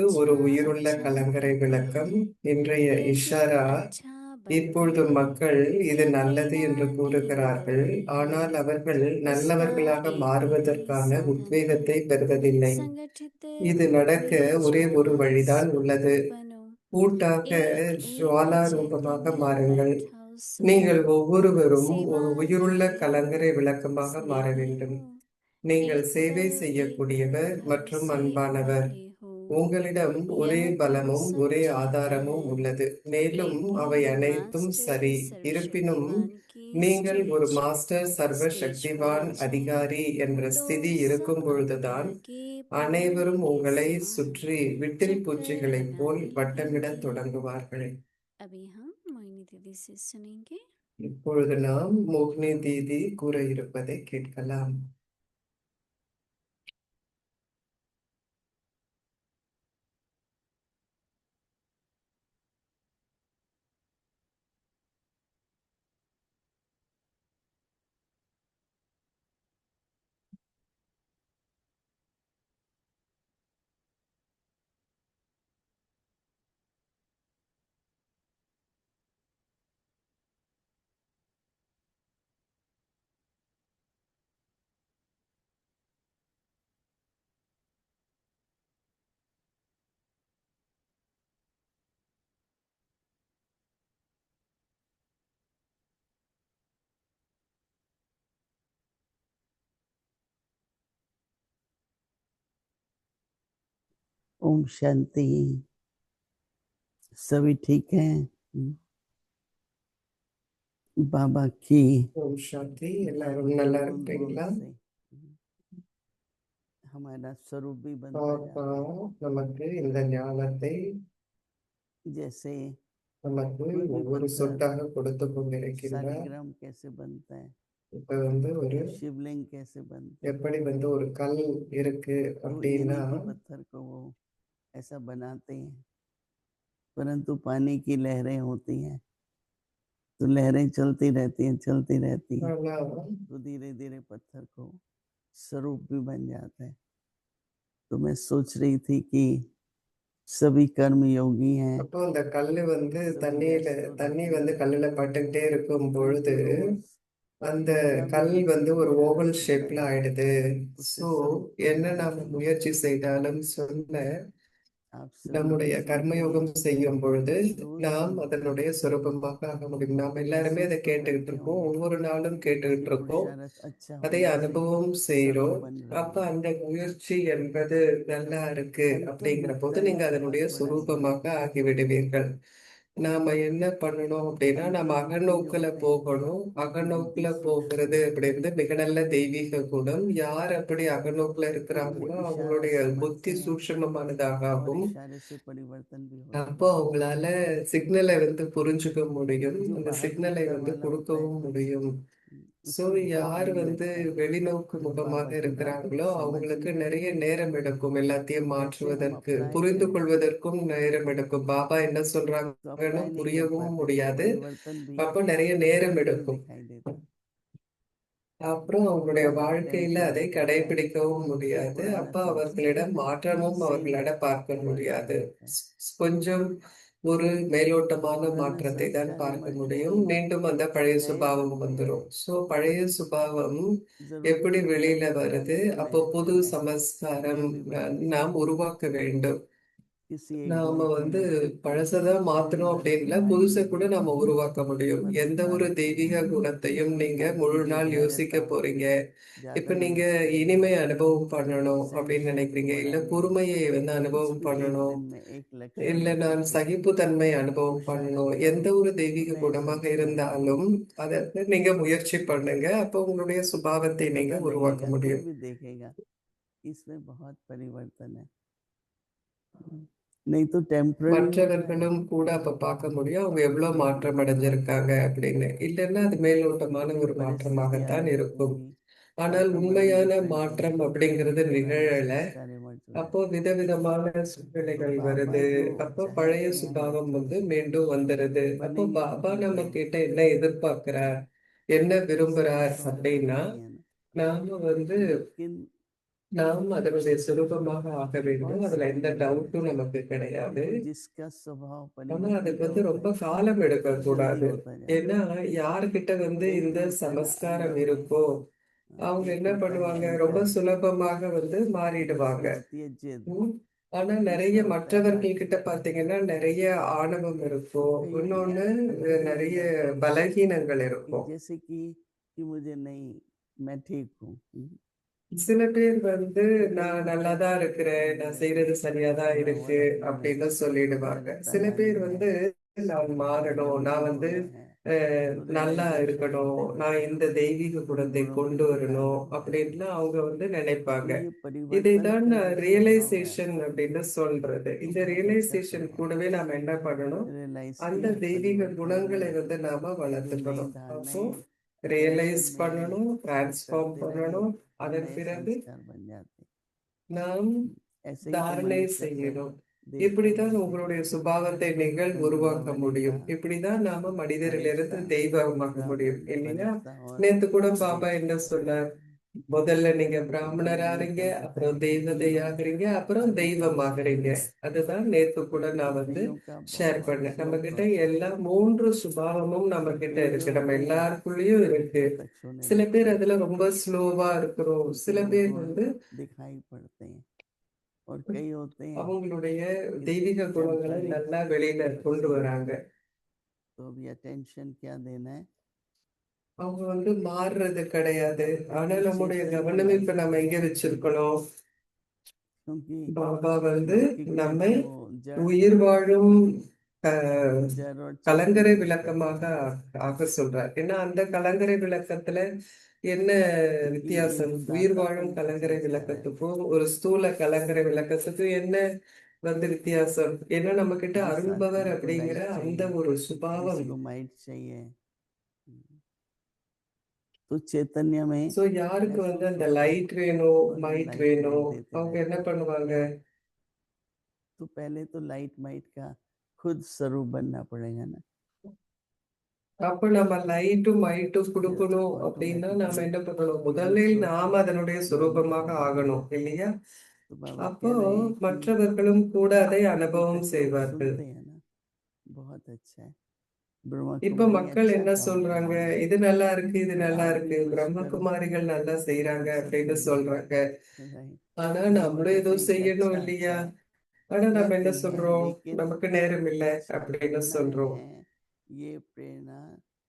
தலைப்பு ஒரு अच्छा உயிருள்ள अच्छा கலங்கரை விளக்கம். இன்றைய कैसे இஷாரா, अच्छा बनता இப்பொழுது है மக்கள் இது क्या நல்லது कहना என்று नहीं கூறுகிறார்கள், ஆனால் है அவர்கள் इसका நல்லவர்களாக एक ही மாறுவதற்கான साधन है உத்வேகத்தை பெறுவதில்லை. संगठित இது நடக்க मिलजुल ஒரே ஒரு कर வழிதான் உள்ளது. समूह बनो கூட்டாக एक एक ஜுவாலா ரூபமாக चैतन्य மாறுங்கள். बैठा நீங்கள் सुनो ஒவ்வொருவரும் सेवा ஒரு உயிருள்ள ही கலங்கரை விளக்கமாக மாற स्नेह வேண்டும். हो நீங்கள் एक சேவை दल एक செய்யக்கூடியவர் घर மற்றும் से அன்பானவர். बने हो உங்களிடம் ஒரே यह तो பலமும் ஒரே सच है ஆதாரமும் உள்ளது, மேலும் அவை लेकिन அனைத்தும் मास्टर சரி. இருப்பினும் सर्वशक्तिमान की நீங்கள் ஒரு स्टेज மாஸ்டர் சர்வ स्टेज पर சக்திவான் आ जाए அதிகாரி என்ற तो ஸ்திதி இருக்கும் सब अपने பொழுதுதான் आगे पानी அனைவரும் के உங்களை समान சுற்றி விட்டில் चक्कर பூச்சிகளைப் போல் लगाने வட்டமிடத் लगेंगे। தொடங்குவார்கள். अभी हम मोइनी दीदी से सुनेंगे। இப்பொழுது நாம் மோகினி தீதி கூற இருப்பதை கேட்கலாம். ओम शांति। सभी ठीक हैं? बाबा की ஓம் சாந்தி. எல்லாரும் நல்லா बूंद बूंद இருப்பீங்களா? से हमारा स्वरूप भी बनता பாப்பா जाता है। நமக்கு இந்த ஞானத்தை जैसे நமக்கு कोई भी ஒவ்வொரு पत्थर சொட்டாக கொடுத்து கொண்டிருக்கின்றார். सालिग्राम कैसे बनता है, இப்ப ஒரு शिवलिंग कैसे बनते हैं, எப்படி ஒரு கல் இருக்கு तो அப்படின்னா, इन्हीं के पत्थर को वो ऐसा बनाते हैं। परंतु पानी की लहरें होती हैं तो लहरें चलती रहती हैं ஆனா तो धीरे धीरे पत्थर को स्वरूप भी बन जाता है। तो मैं सोच रही थी कि सभी कर्म योगी हैं, அப்போ அந்த கல்லு सभी தண்ணியில व्यस्त तो தண்ணி रहते हैं, கல்லுல பட்டுக்கிட்டே இருக்கும் பொழுது परंतु रोज அந்த जितना भी கல் ஒரு ஓவல் प्रयास होता ஷேப்ல है ஆயிடுது. उससे ஸோ स्वरूप को என்ன बनाने நாம के लिए முயற்சி செய்தாலும் சொல்ல आप सभी நம்முடைய किसी न किसी கர்மயோகம் செய்யும் பொழுது रोज நாம் सुनते हैं। அதனுடைய சொரூபமாக ஆக முடியும். நாம் எல்லாருமே அதை महसूस तो கேட்டுக்கிட்டு करते இருக்கோம், होंगे ஒவ்வொரு நாளும் कि கேட்டுக்கிட்டு இருக்கோம், पुरुषार्थ अच्छा அதை होने से அனுபவம் स्वरूप செய்றோம். बन रहा அப்ப है। அந்த முயற்சி என்பது நல்லா இருக்கு அப்படிங்கிற போது अंतर्मुखता நீங்க एक बहुत அதனுடைய बड़ा गुण சுரூபமாக है। ஆகிவிடுவீர்கள். நாம என்ன பண்ணணும் அப்படின்னா, நம்ம अंतर्मुखी जो அகநோக்குல होते हैं போகணும். वो बिल्कुल அகநோக்குல सूक्ष्म போகிறது होते हैं। அப்படிங்கிறது மிக நல்ல தெய்வீக குணம். யார் அப்படி அகநோக்குல तो वो இருக்கிறாங்களோ इशारा அவங்களுடைய समझते புத்தி हैं சூட்சுமமானதாக और ஆகும். इशारे से परिवर्तन भी होता அப்போ है। அவங்களால சிக்னலை புரிஞ்சுக்க முடியும், जो அந்த சிக்னலை बाह्यमुखता वाला होता है கொடுக்கவும் முடியும். ஸோ उसको बहुत யார் टाइम लगता है வெளிநோக்கு முகமாக बाबा की बात இருக்கிறாங்களோ அவங்களுக்கு समझने में। நிறைய நேரம் எடுக்கும் எல்லாத்தையும் कैसे हम மாற்றுவதற்கு, अप्लाई புரிந்து करें கொள்வதற்கும் நேரம் எடுக்கும். பாபா என்ன तो சொல்றாங்கன்னு अप्लाई नहीं कर புரியவும் पाते, तो முடியாது. परिवर्तन भी அப்போ நிறைய நேரம் नहीं எடுக்கும். दिखाई देता। அப்புறம் அவங்களுடைய बहुत टाइम வாழ்க்கையில அதை चलता रहता है, கடைபிடிக்கவும் फिर முடியாது. पुराना அப்ப सोचते हैं, அவர்களிடம் மாற்றமும் सेम அவர்களால பார்க்க बढ़ता முடியாது. रहता है। கொஞ்சம் ஒரு மேலோட்டமான पुराना மாற்றத்தை தான் संस्कार பார்க்க इमर्ज முடியும். होके மீண்டும் அந்த பழைய नए சுபாவம் बनते हैं। வந்துடும். ஸோ பழைய சுபாவம் जरूरत எப்படி नहीं வெளியில पहले வருது? पुराने को அப்போ नया புது बनाए, சமஸ்காரம் कभी बनते हैं। நாம் உருவாக்க வேண்டும். किसी एक நாம गुण को लेकर பழசதான் पूरी மாத்தணும் तरह அப்படின்ல, புதுசை बनाएंगे। கூட நம்ம உருவாக்க முடியும். எந்த ஒரு मधुरता रखेंगे, தெய்வீக குணத்தையும் நீங்க முழு शांति, நாள் யோசிக்க धैर्यता போறீங்க. இப்ப ज्यादा நீங்க यूज करेंगे, இனிமை அனுபவம் பண்ணணும் அப்படின்னு सहनशील को நினைக்கிறீங்க, இல்ல बढ़ाएंगे। பொறுமையை कुछ அனுபவம் भी एक பண்ணணும், दिन में एक लक्ष्य இல்ல लेकर நான் के சகிப்புத்தன்மை அனுபவம் பண்ணணும், पुरुषार्थ எந்த करो ஒரு तो தெய்வீக नए குணமாக सोच के आएंगे। இருந்தாலும் அதற்கு நீங்க முயற்சி பண்ணுங்க. அப்போ உங்களுடைய சுபாவத்தை நீங்க पता உருவாக்க लगेगा, कोई முடியும். भी देखेगा इसमें बहुत परिवर्तन है। नहीं तो टेम्पररी होता है। மற்றவர்களும் கூட அப்ப பார்க்க முடியும் அவங்க எவ்வளவு மாற்றம் அடைஞ்சிருக்காங்க அப்படின்னு. இல்லைன்னா அது மேலோட்டமான कभी ஒரு परिस्थिति மாற்றமாகத்தான் आई இருக்கும். होगी, ஆனால் आपका माइंड உண்மையான डिफरेंट மாற்றம் होगा, அப்படிங்கிறது पुराने நிகழல. संस्कार इमर्ज हो அப்போ जाए। விதவிதமான तो சூழ்நிலைகள் बाबा வருது. जो அப்போ பழைய चाहते हैं हम சுபாவம் மீண்டும் வந்துருது. அப்போ बनेंगे பாபா तभी तो, நம்ம கிட்ட என்ன எதிர்பார்க்கிறார், என்ன ऐसा விரும்புறார் ऐसा जरूरी அப்படின்னா, नहीं है ना। நாம लेकिन நாம் அதனுடைய சுரூபமாக ஆக வேண்டும். बहुत அதுல எந்த समय लगता டவுட்டும் है, நமக்கு கிடையாது. परंतु जिसका स्वभाव ஆனா அதுக்கு परिवर्तित ரொம்ப होता है காலம் वो जल्दी எடுக்கக்கூடாது. होता जाता ஏன்னா है। யார்கிட்ட இந்த एक दूसरा சமஸ்காரம் अनुभव है। இருக்கோ அவங்க एक என்ன होता है பண்ணுவாங்க, ரொம்ப अहंकार, சுலபமாக மாறிடுவாங்க. दूसरी होती है जिद, ம். ஆனா நிறைய तीसरा होता है மற்றவர்கள் கிட்ட आलस्य। பாத்தீங்கன்னா நிறைய ஆணவம் तो இருக்கும். कई இன்னொன்னு ऐसे हो நிறைய जाते हैं பலகீனங்கள் कि இருக்கும். जैसे कि मुझे नहीं, मैं ठीक हूँ। சில பேர் तो कई நான் होते நல்லா हैं தான் இருக்கிறேன், நான் செய்யறது சரியா தான் थोड़ा இருக்கு वॉलंटरी में, அப்படின்னு சொல்லிடுவாங்க. वरीयता சில பேர் लानी है, நான் மாறணும், நான் जल्दी होना है, तो நல்லா रियलाइजेशन இருக்கணும், होते நான் जाते இந்த हैं, தெய்வீக उन குணத்தை गुणों கொண்டு में வரணும் निखार होता அப்படின்னு जाता है। அவங்க நினைப்பாங்க. तो ये परिवर्तन இதைதான் का जो स्वभाव है ரியலைசேஷன் அப்படின்னு சொல்றது. वो இந்த बहुत अच्छा ரியலைசேஷன் स्वभाव கூடவே நாம என்ன பண்ணணும், है। रियलाइज அந்த किया தெய்வீக परिवर्तन குணங்களை में நாம जो नई வளர்த்துக்கணும். அப்போ धारणाएं ரியலைஸ் टेंशन में பண்ணணும், டிரான்ஸ்ஃபார்ம் करते रहे பண்ணணும். तो அதன் नए பிறகு संस्कार बन जाते। நாம் ऐसे ही तो தாரணை मनुष्य फिर செய்யணும். देवता இப்படித்தான் बनते हैं। உங்களுடைய சுபாவத்தை நீங்கள் चंद्रमा உருவாக்க बने का முடியும். இப்படிதான் நாம மனிதரிலிருந்து फरिश्ता, தெய்வமாக முடியும் ब्राह्मण இல்லையா? फरिश्ता और நேத்து கூட பாபா देवता। என்ன சொன்னார், முதல்ல நீங்க तो फिर பிராமணர் ये ஆறீங்க, कल्पिता அப்புறம் है தெய்வதை कि ஆகுறீங்க, அப்புறம் सभी தெய்வம் काम ஆகுறீங்க. करेंगे। அதுதான் நேத்து கூட तो நான் कईयों का ஷேர் बहुत பண்ணேன். स्लो நம்ம கிட்ட प्रोसेस எல்லா है, 3 சுபாவமும் நம்ம கிட்ட कुछ जो இருக்கு, நம்ம होते हैं எல்லாருக்குள்ளயும் இருக்கு. प्रत्यक्ष होने சில लगते பேர் हैं, அதுல ரொம்ப ஸ்லோவா இருக்கிறோம், उनके சில वो பேர் गुण दिखाई पड़ते हैं, और कई होते हैं அவங்களுடைய कि தெய்வீக குணங்களை टेम्पररी நல்லா வெளியில கொண்டு से। வராங்க. तो अभी अटेंशन क्या देना है அவங்க மாறுறது கிடையாது. ஆனா कि நம்முடைய चैतन्य கவனம் लाइट இப்ப நம்ம में, எங்க வச்சிருக்கணும், क्योंकि பாபா लौकिक में நம்மை तो वो जड़ உயிர் வாழும் அஹ், जड़ और கலங்கரை चैतन्य में விளக்கமாக करते हैं। ஆக சொல்றார். ஏன்னா அந்த கலங்கரை விளக்கத்துல என்ன क्योंकि ये வித்தியாசம், जो உயிர் दाता வாழும் पन का கலங்கரை संस्कार है, விளக்கத்துக்கும் ஒரு ஸ்தூல கலங்கரை விளக்கத்துக்கும் என்ன வித்தியாசம்? ஏன்னா நம்ம கிட்ட जिस அருள்பவர் आत्मा को அப்படிங்கிற लाइट அந்த चाहिए, ஒரு சுபாவம். जिसको माइट चाहिए, तो चैतन्य में சோ யாருக்கு महसूस அந்த होता है லைட் வேணும், और वो மைட் लाइट माइट வேணும், देते அவங்க रहते என்ன हैं। பண்ணுவாங்க, तो पहले तो लाइट माइट का खुद स्वरूप बनना पड़ेगा ना, அப்ப நம்ம லைட்டும் மைட்டும் फिर கொடுக்கணும் அப்படின்னா நாம ऑटोमेटिकली என்ன பண்ணணும், ये முதலில் स्वरूप நாம அதனுடைய बनना சுரூபமாக पड़ेगा। ஆகணும் இல்லையா? तो बाबा அப்போ कह रहे हैं कि மற்றவர்களும் கூட அதை अभी அனுபவம் तक लोग செய்வார்கள். सुनते हैं ना, बहुत अच्छा है, ब्रह्मा இப்ப कुमारी மக்கள் अच्छा என்ன काम कर சொல்றாங்க, रही है, இது நல்லா இருக்கு, இது तो நல்லா आप भी இருக்கு, कुछ करो, பிரம்மகுமாரிகள் நல்லா செய்யறாங்க ऐसा அப்படின்னு करिए, சொல்றாங்க. राइट। ஆனா तो बाबा நம்மளும் ஏதோ कहते हैं कि செய்யணும் अच्छा இல்லையா? अच्छा ஆனா நம்ம என்ன कहते हैं, சொல்றோம், लेकिन நமக்கு நேரம் இல்லை कुछ அப்படின்னு करना சொல்றோம். है ये प्रेरणा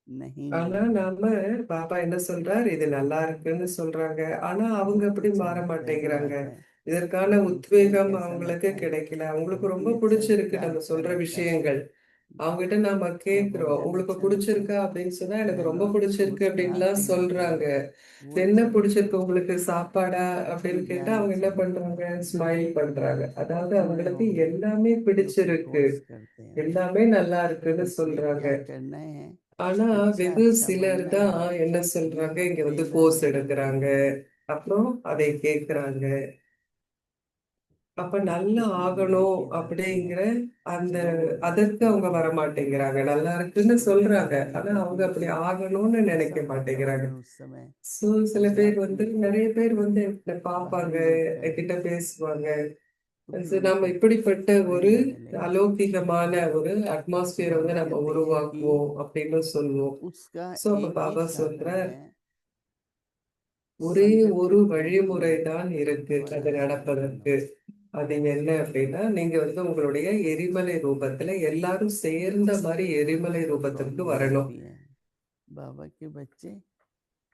नहीं ஆனா मिली है। நாம பாபா என்ன சொல்றார், இது நல்லா இருக்குன்னு சொல்றாங்க. ஆனா அவங்க बहुत அப்படி अच्छा மாற लगता है ये மாட்டேங்கிறாங்க. बात है, இதற்கான कहीं உத்வேகம் कैसा அவங்களுக்கு लगता है கிடைக்கல. அவங்களுக்கு ரொம்ப कि अच्छा பிடிச்சிருக்கு क्या நம்ம अच्छा சொல்ற लगता है, விஷயங்கள். அவங்ககிட்ட நாம क्या கேக்குறோம், भोजन உங்களுக்கு अच्छा लगता है, பிடிச்சிருக்கா அப்படின்னு சொன்னா எனக்கு ரொம்ப डायलॉग பிடிச்சிருக்கு அப்படின்லாம் मुस्कुराते रहते हैं, சொல்றாங்க. वो என்ன अच्छा लगता है। பிடிச்சிருக்கு உங்களுக்கு, சாப்பாடா अच्छी அப்படின்னு கேட்டா ज्ञान அவங்க என்ன अच्छा लगता है, பண்றாங்க, ஸ்மைல் பண்றாங்க. और அதாவது थोड़े அவங்களுக்கு होंगे எல்லாமே जो कि பிடிச்சிருக்கு, फोर्स करते हैं ना, எல்லாமே நல்லா இருக்குன்னு इसलिए சொல்றாங்க. क्या करना है, ஆனா अच्छा வெகு अच्छा சிலர் बनना தான் है, என்ன சொல்றாங்க, ये இங்க प्रेरणा கோர்ஸ் नहीं मिली எடுக்கிறாங்க, है। அப்புறம் அதை கேக்குறாங்க. அப்ப நல்லா इसलिए ஆகணும் VIP जाते हैं, அப்படிங்கிற அந்த जो அதற்கு அவங்க देखते வர हैं மாட்டேங்கிறாங்க. நல்லா இருக்குன்னு तो சொல்றாங்க, कहते हैं ஆனா कि அவங்க अभी அப்படி तो ஆகணும்னு ऐसा நினைக்க மாட்டேங்கிறாங்க. वातावरण उस समय சோ சில பேர் आध्यात्मिक நிறைய பேர் என்னை பார்ப்பாங்க, बाहरी होकर என்கிட்ட பேசுவாங்க. तो फिर So, நம்ம उनको இப்படிப்பட்ட ஒரு प्रेरणा मिलेगी। அலௌகிகமான ஒரு तो அட்மாஸ்பியர் बाबा நம்ம कहते हैं कि உருவாக்குவோம் அப்படின்னு சொல்லுவோம். उसका சோ அப்ப एक ही பாபா சொல்ற साधन है, ஒரே ஒரு संगठित होके வழிமுறை தான் இருக்கு அது हमारा सेवा करो। நடப்பதற்கு. அது என்ன அப்படின்னா, நீங்க உங்களுடைய எரிமலை ரூபத்துல எல்லாரும் சேர்ந்த மாதிரி எரிமலை तो कौन ரூபத்திற்கு வரணும். VIP है, बाबा के बच्चे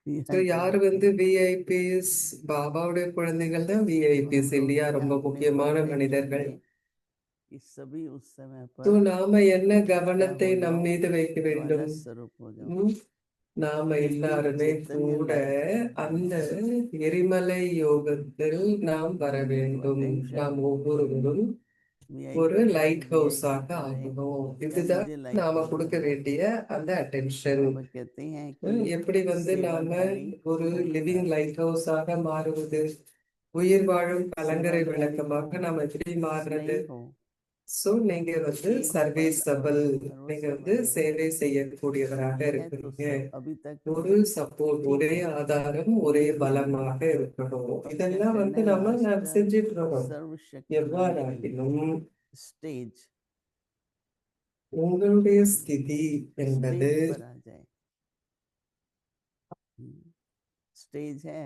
So, VIP யாரு होते हैं। விஐபிஸ், பாபாவுடைய குழந்தைகள் தான் तो விஐபிஸ் हम लोग இல்லையா, क्या ரொம்ப अपने முக்கியமான परफेक्ट மனிதர்கள். चाहिए कि सभी उस समय So, पर நாம என்ன इकट्ठा கவனத்தை हो நம் जाओ, மீது வைக்க ज्वाला வேண்டும். स्वरूप हो जाओ। ம், நாம ये எல்லாருமே चैतन्य கூட लाइट का அந்த अभ्यास है। எரிமலை யோகத்தில் நாம் வர तो வேண்டும். अटेंशन நாம் ஒவ்வொருவரும் ஒரு VIP का லைட் जब ஹவுஸாக VIP करें ஆகணும். तब இதுதான் मुझे लाइट நாம கொடுக்க मिलेगा। வேண்டிய அந்த அட்டென்ஷன். बाबा कहते हैं कि எப்படி நாம सेवाधारी ஒரு லிவிங் होकर லைட் ஹவுஸாக மாறுவது, உயிர் வாழும் கலங்கரை सेवाधारी हो, விளக்கமாக நாம் எப்படி बस மாறுறது, नहीं हो, சோ நீங்க வந்து एक पल और சர்வீசபிள், நீங்க भरोसा வந்து वाले சேவை செய்யக்கூடியவராக है तो இருக்கிறீங்க. सब अभी तक ஒரு சப்போர்ட், ठीक ஒரே है। ஆதாரம், ஒரே பலமாக இருக்கணும். இதெல்லாம் कहते हैं வந்து ना நாம் मास्टर செஞ்சிட்டு இருக்கோம். सर्वशक्तिमान की எவ்வாறாகிலும் स्टेज உங்களுடைய ஸ்திதி என்பது स्टेज पर आ जाए। स्टेज है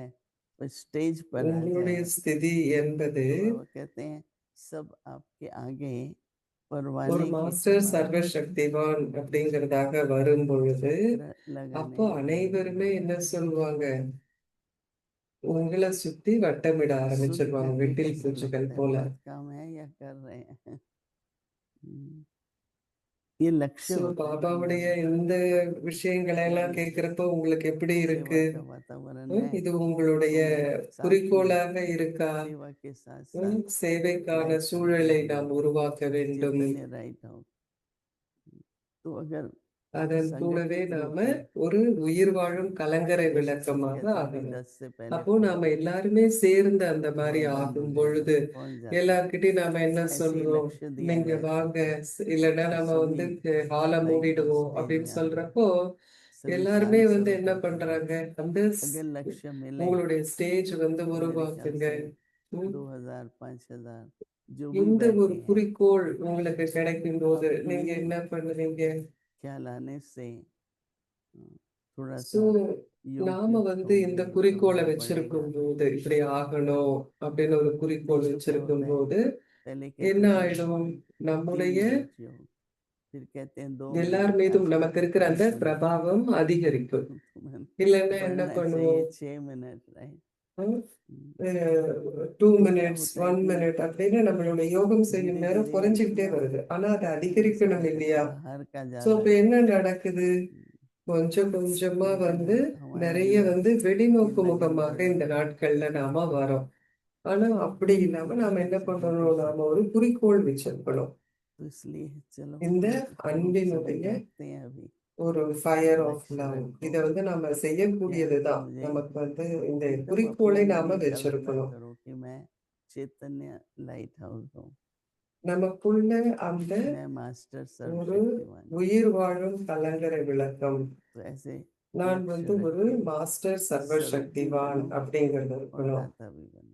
पर स्टेज पर आ உங்களுடைய जाए ஸ்திதி என்பது तो बाबा कहते हैं सब आपके आगे ஒரு परवाने के மாஸ்டர் समान சர்வசக்திவான் அப்படிங்கிறதாக வரும் பொழுது चक्र लगाने அப்போ அனைவருமே लगेंगे। என்ன சொல்லுவாங்க, உங்களை சுத்தி வட்டமிட सुन ஆரம்பிச்சிருவாங்க, करके விட்டில் कैसा பூச்சிகள் लगता है, போல. बहुत काम है या कर रहे हैं। ये लक्ष्य சோ होता है பாபாவுடைய जीवन இந்த விஷயங்களை எல்லாம் में। கேட்கிறப்போ உங்களுக்கு எப்படி सेवा இருக்கு? का वातावरण है இது உங்களுடைய तो साथ में குறிக்கோளாக இருக்கா? सेवा के साथ साथ சேவைக்கான लाइफ சூழலை कंपनी நாம் உருவாக்க வேண்டும். चैतन्य राइट आउट। तो अगर அதன் கூடவே संगठित रूप நாம में ஒரு உயிர் வாழும் கலங்கரை விளக்கமாக कहते हैं अभी ஆகணும். 10 से पहले அப்போ நாம पहुंचो எல்லாருமே சேர்ந்து அந்த மாதிரி बहुत बंद हो ஆகும் जाएगा, பொழுது पहुंच जाते हैं। எல்லார்கிட்டயும் நாம என்ன ऐसे ही சொல்றோம், लक्ष्य दिया நீங்க जाए வாங்க, இல்லைன்னா तो நம்ம வந்து सभी ஹாலை लाइट हाउस மூடிடுவோம் स्टेज அப்படின்னு में आ जाए, சொல்றப்போ सभी எல்லாருமே शांत வந்து स्वरूप என்ன होते हैं। பண்றாங்க, அந்த अगर लक्ष्य मिले உங்களுடைய ஸ்டேஜ் வந்து मेरे ख्याल உருவாக்குங்க. से ம், 2000 5000 जो भी இந்த ஒரு बैठे हैं குறிக்கோள் உங்களுக்கு கிடைக்கும் போது நீங்க अपनी என்ன பண்ணுவீங்க? ख्याल आने से थोड़ा சோ सा योग நாம युक्त வந்து இந்த होंगे तो குறிக்கோளை बल बढ़ेगा। வச்சிருக்கும் போது, இப்படி ஆகணும் அப்படின்னு ஒரு குறிக்கோள் नहीं तो क्या வச்சிருக்கும் होता है, போது पहले என்ன कहते थे ஆயிடும், 3 நம்முடைய मिनट योग, फिर कहते हैं 2 எல்லார் मिनट, மீதும் आजकल நமக்கு இருக்கிற 5 அந்த मिनट। பிரபாவம் அதிகரிக்கும். तुम्हें இல்லைன்னா என்ன बढ़ना चाहिए பண்ணுவோம், 6 मिनट राइट। 2 minutes होता है 1 minute कि அப்படின்னு நம்மளுடைய யோகம் செய்யும் धीरे நேரம் धीरे குறைஞ்சிக்கிட்டே ना வருது. ஆனா அது ऐसा அதிகரிக்கணும் लगता है இல்லையா? बाहर का சோ ज्यादा இப்ப है। என்ன நடக்குது, கொஞ்சம் கொஞ்சமா लेकिन வந்து हमारे நிறைய अंदर வந்து ये வெளிநோக்கு लगन முகமாக बढ़े இந்த நாட்கள்ல நாம வரோம். ஆனா அப்படி இல்லாம நாம என்ன बहुत பண்றோம், நாம ஒரு குறிக்கோள் வச்சிருக்கணும். तो इसलिए चलो இந்த हम सभी அன்பினுடைய जागते हैं अभी, ஒரு ஃபயர் ஆஃப் लक्ष्य லவ், रखो இதை வந்து நாம क्या செய்யக்கூடியதுதான். मुझे நமக்கு வந்து இந்த एकदम குறிக்கோளை अपने நாம लिए कल्पना வச்சிருக்கணும். करो कि मैं चैतन्य लाइट हाउस हूँ, நமக்குள்ள அந்த मैं मास्टर ஒரு सर्वशक्तिमान हूँ। உயிர் வாழும் கலங்கரை விளக்கம், तो ऐसे நான் लक्ष्य வந்து रख ஒரு के மாஸ்டர் स्वरूप भी சர்வசக்திவான் बनो அப்படிங்கிறது और இருக்கணும். दाता भी बनो।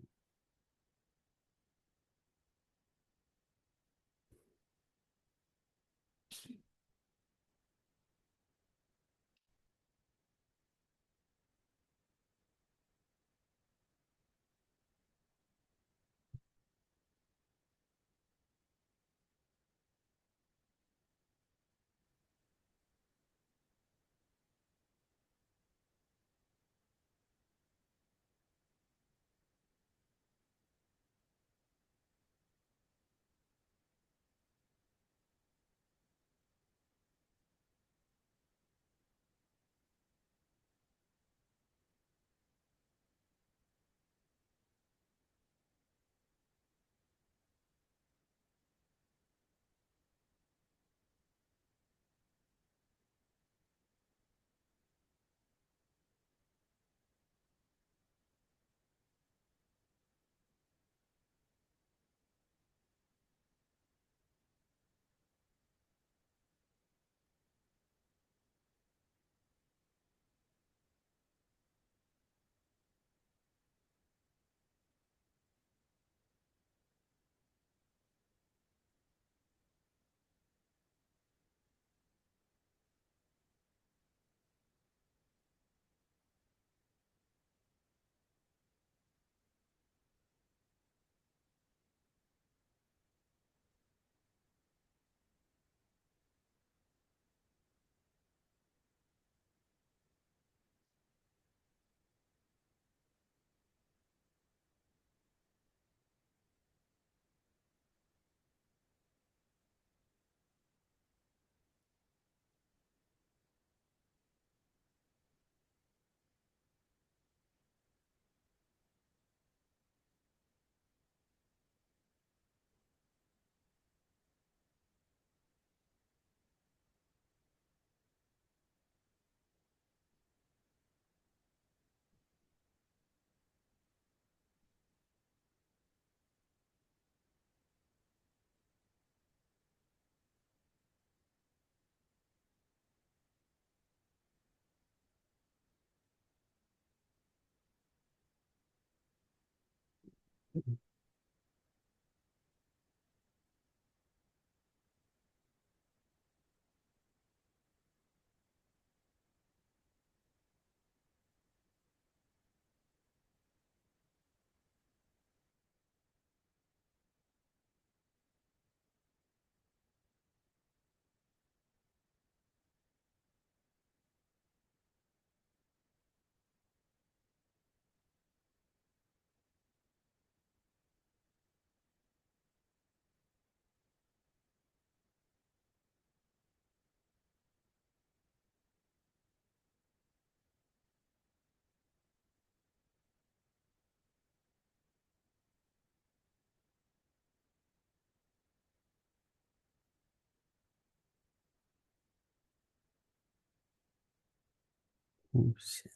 ओम शांति।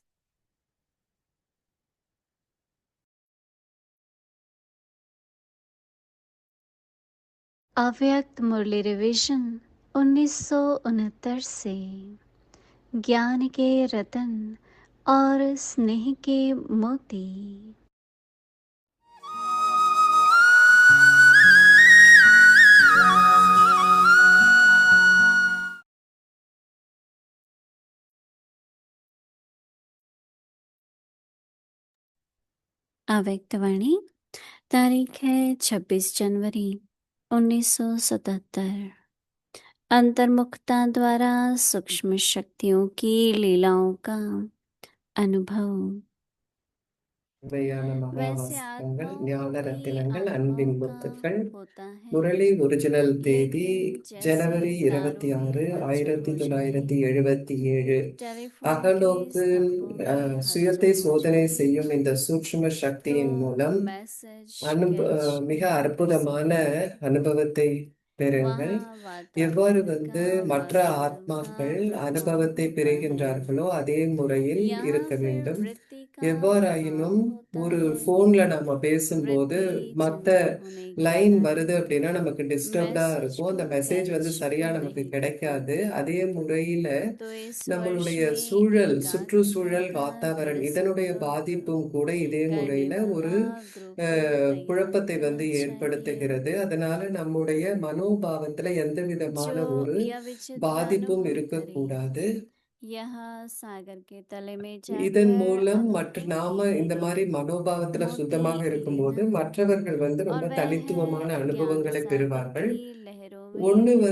अव्यक्त मुरली रिवीजन 1969 से ज्ञान के रतन और स्नेह के मोती। अव्यक्तवाणी तारीख है 26 जनवरी 1977। अंतर्मुखता द्वारा सूक्ष्म शक्तियों की लीलाओं का अनुभव। உண்மையான वैसे மகாவாஸ்தங்கள், आत्माओं ஞான की ரத்தினங்கள், அன்பின் आत्माओं का முத்துக்கள். होता है, முரளி ஒரிஜினல் தேதி लेकिन जैसे ஜனவரி तारों में 26, हलचल हो जाए, 1977. टेलीफोन के அகநோக்கில் स्तंभों में சுயத்தை हलचल हो சோதனை जाए, செய்யும் இந்த சூக்ஷ்ம तो சக்தியின் மூலம் मैसेज कैच மிக नहीं कर அற்புதமான सकते। அனுபவத்தை பெறுங்கள். वहाँ எவ்வாறு वातावरण का மற்ற वास्तुकर्मा ஆத்மாக்கள் प्रभाव அனுபவத்தை होता है, பெறுகின்றார்களோ அதே முறையில் यहाँ இருக்க फिर வேண்டும். वृत्ति का எவ்வாறாயினும் प्रभाव होता ஒரு है। ஃபோன்ல நம்ம பேசும்போது वृत्ति மத்த चंचल होने के லைன் வருது कारण அப்படின்னா நமக்கு டிஸ்டர்ப்டா मैसेज இருக்கும். को அந்த மெசேஜ் कैच சரியா क्यों நமக்கு नहीं கிடைக்காது. करते। அதே முறையில तो इस वर्ष நம்மளுடைய में சூழல், एकाग्रता சுற்றுச்சூழல், का வாத்தாவரணம் दिवस இதனுடைய मनाओ। பாதிப்பும் கூட இதே कहने முறையில ஒரு महाग्रुप तैयार குழப்பத்தை होना चाहिए। ஏற்படுத்துகிறது. அதனால நம்முடைய மனோபாவத்துல எந்த விதமான जो ஒரு यह विचित्र பாதிப்பும் अनुभव करे, இருக்கக்கூடாது. यह सागर के तले में जाकर இதன் மூலம் நாம अनुभूति இந்த लेना, மாதிரி மனோபாவத்துல சுத்தமாக मोती இருக்கும்போது लेना, மற்றவர்கள் और ரொம்ப वह தனித்துவமான है ज्ञान அனுபவங்களை सागर பெறுவார்கள். की लहरों ஒண்ணு में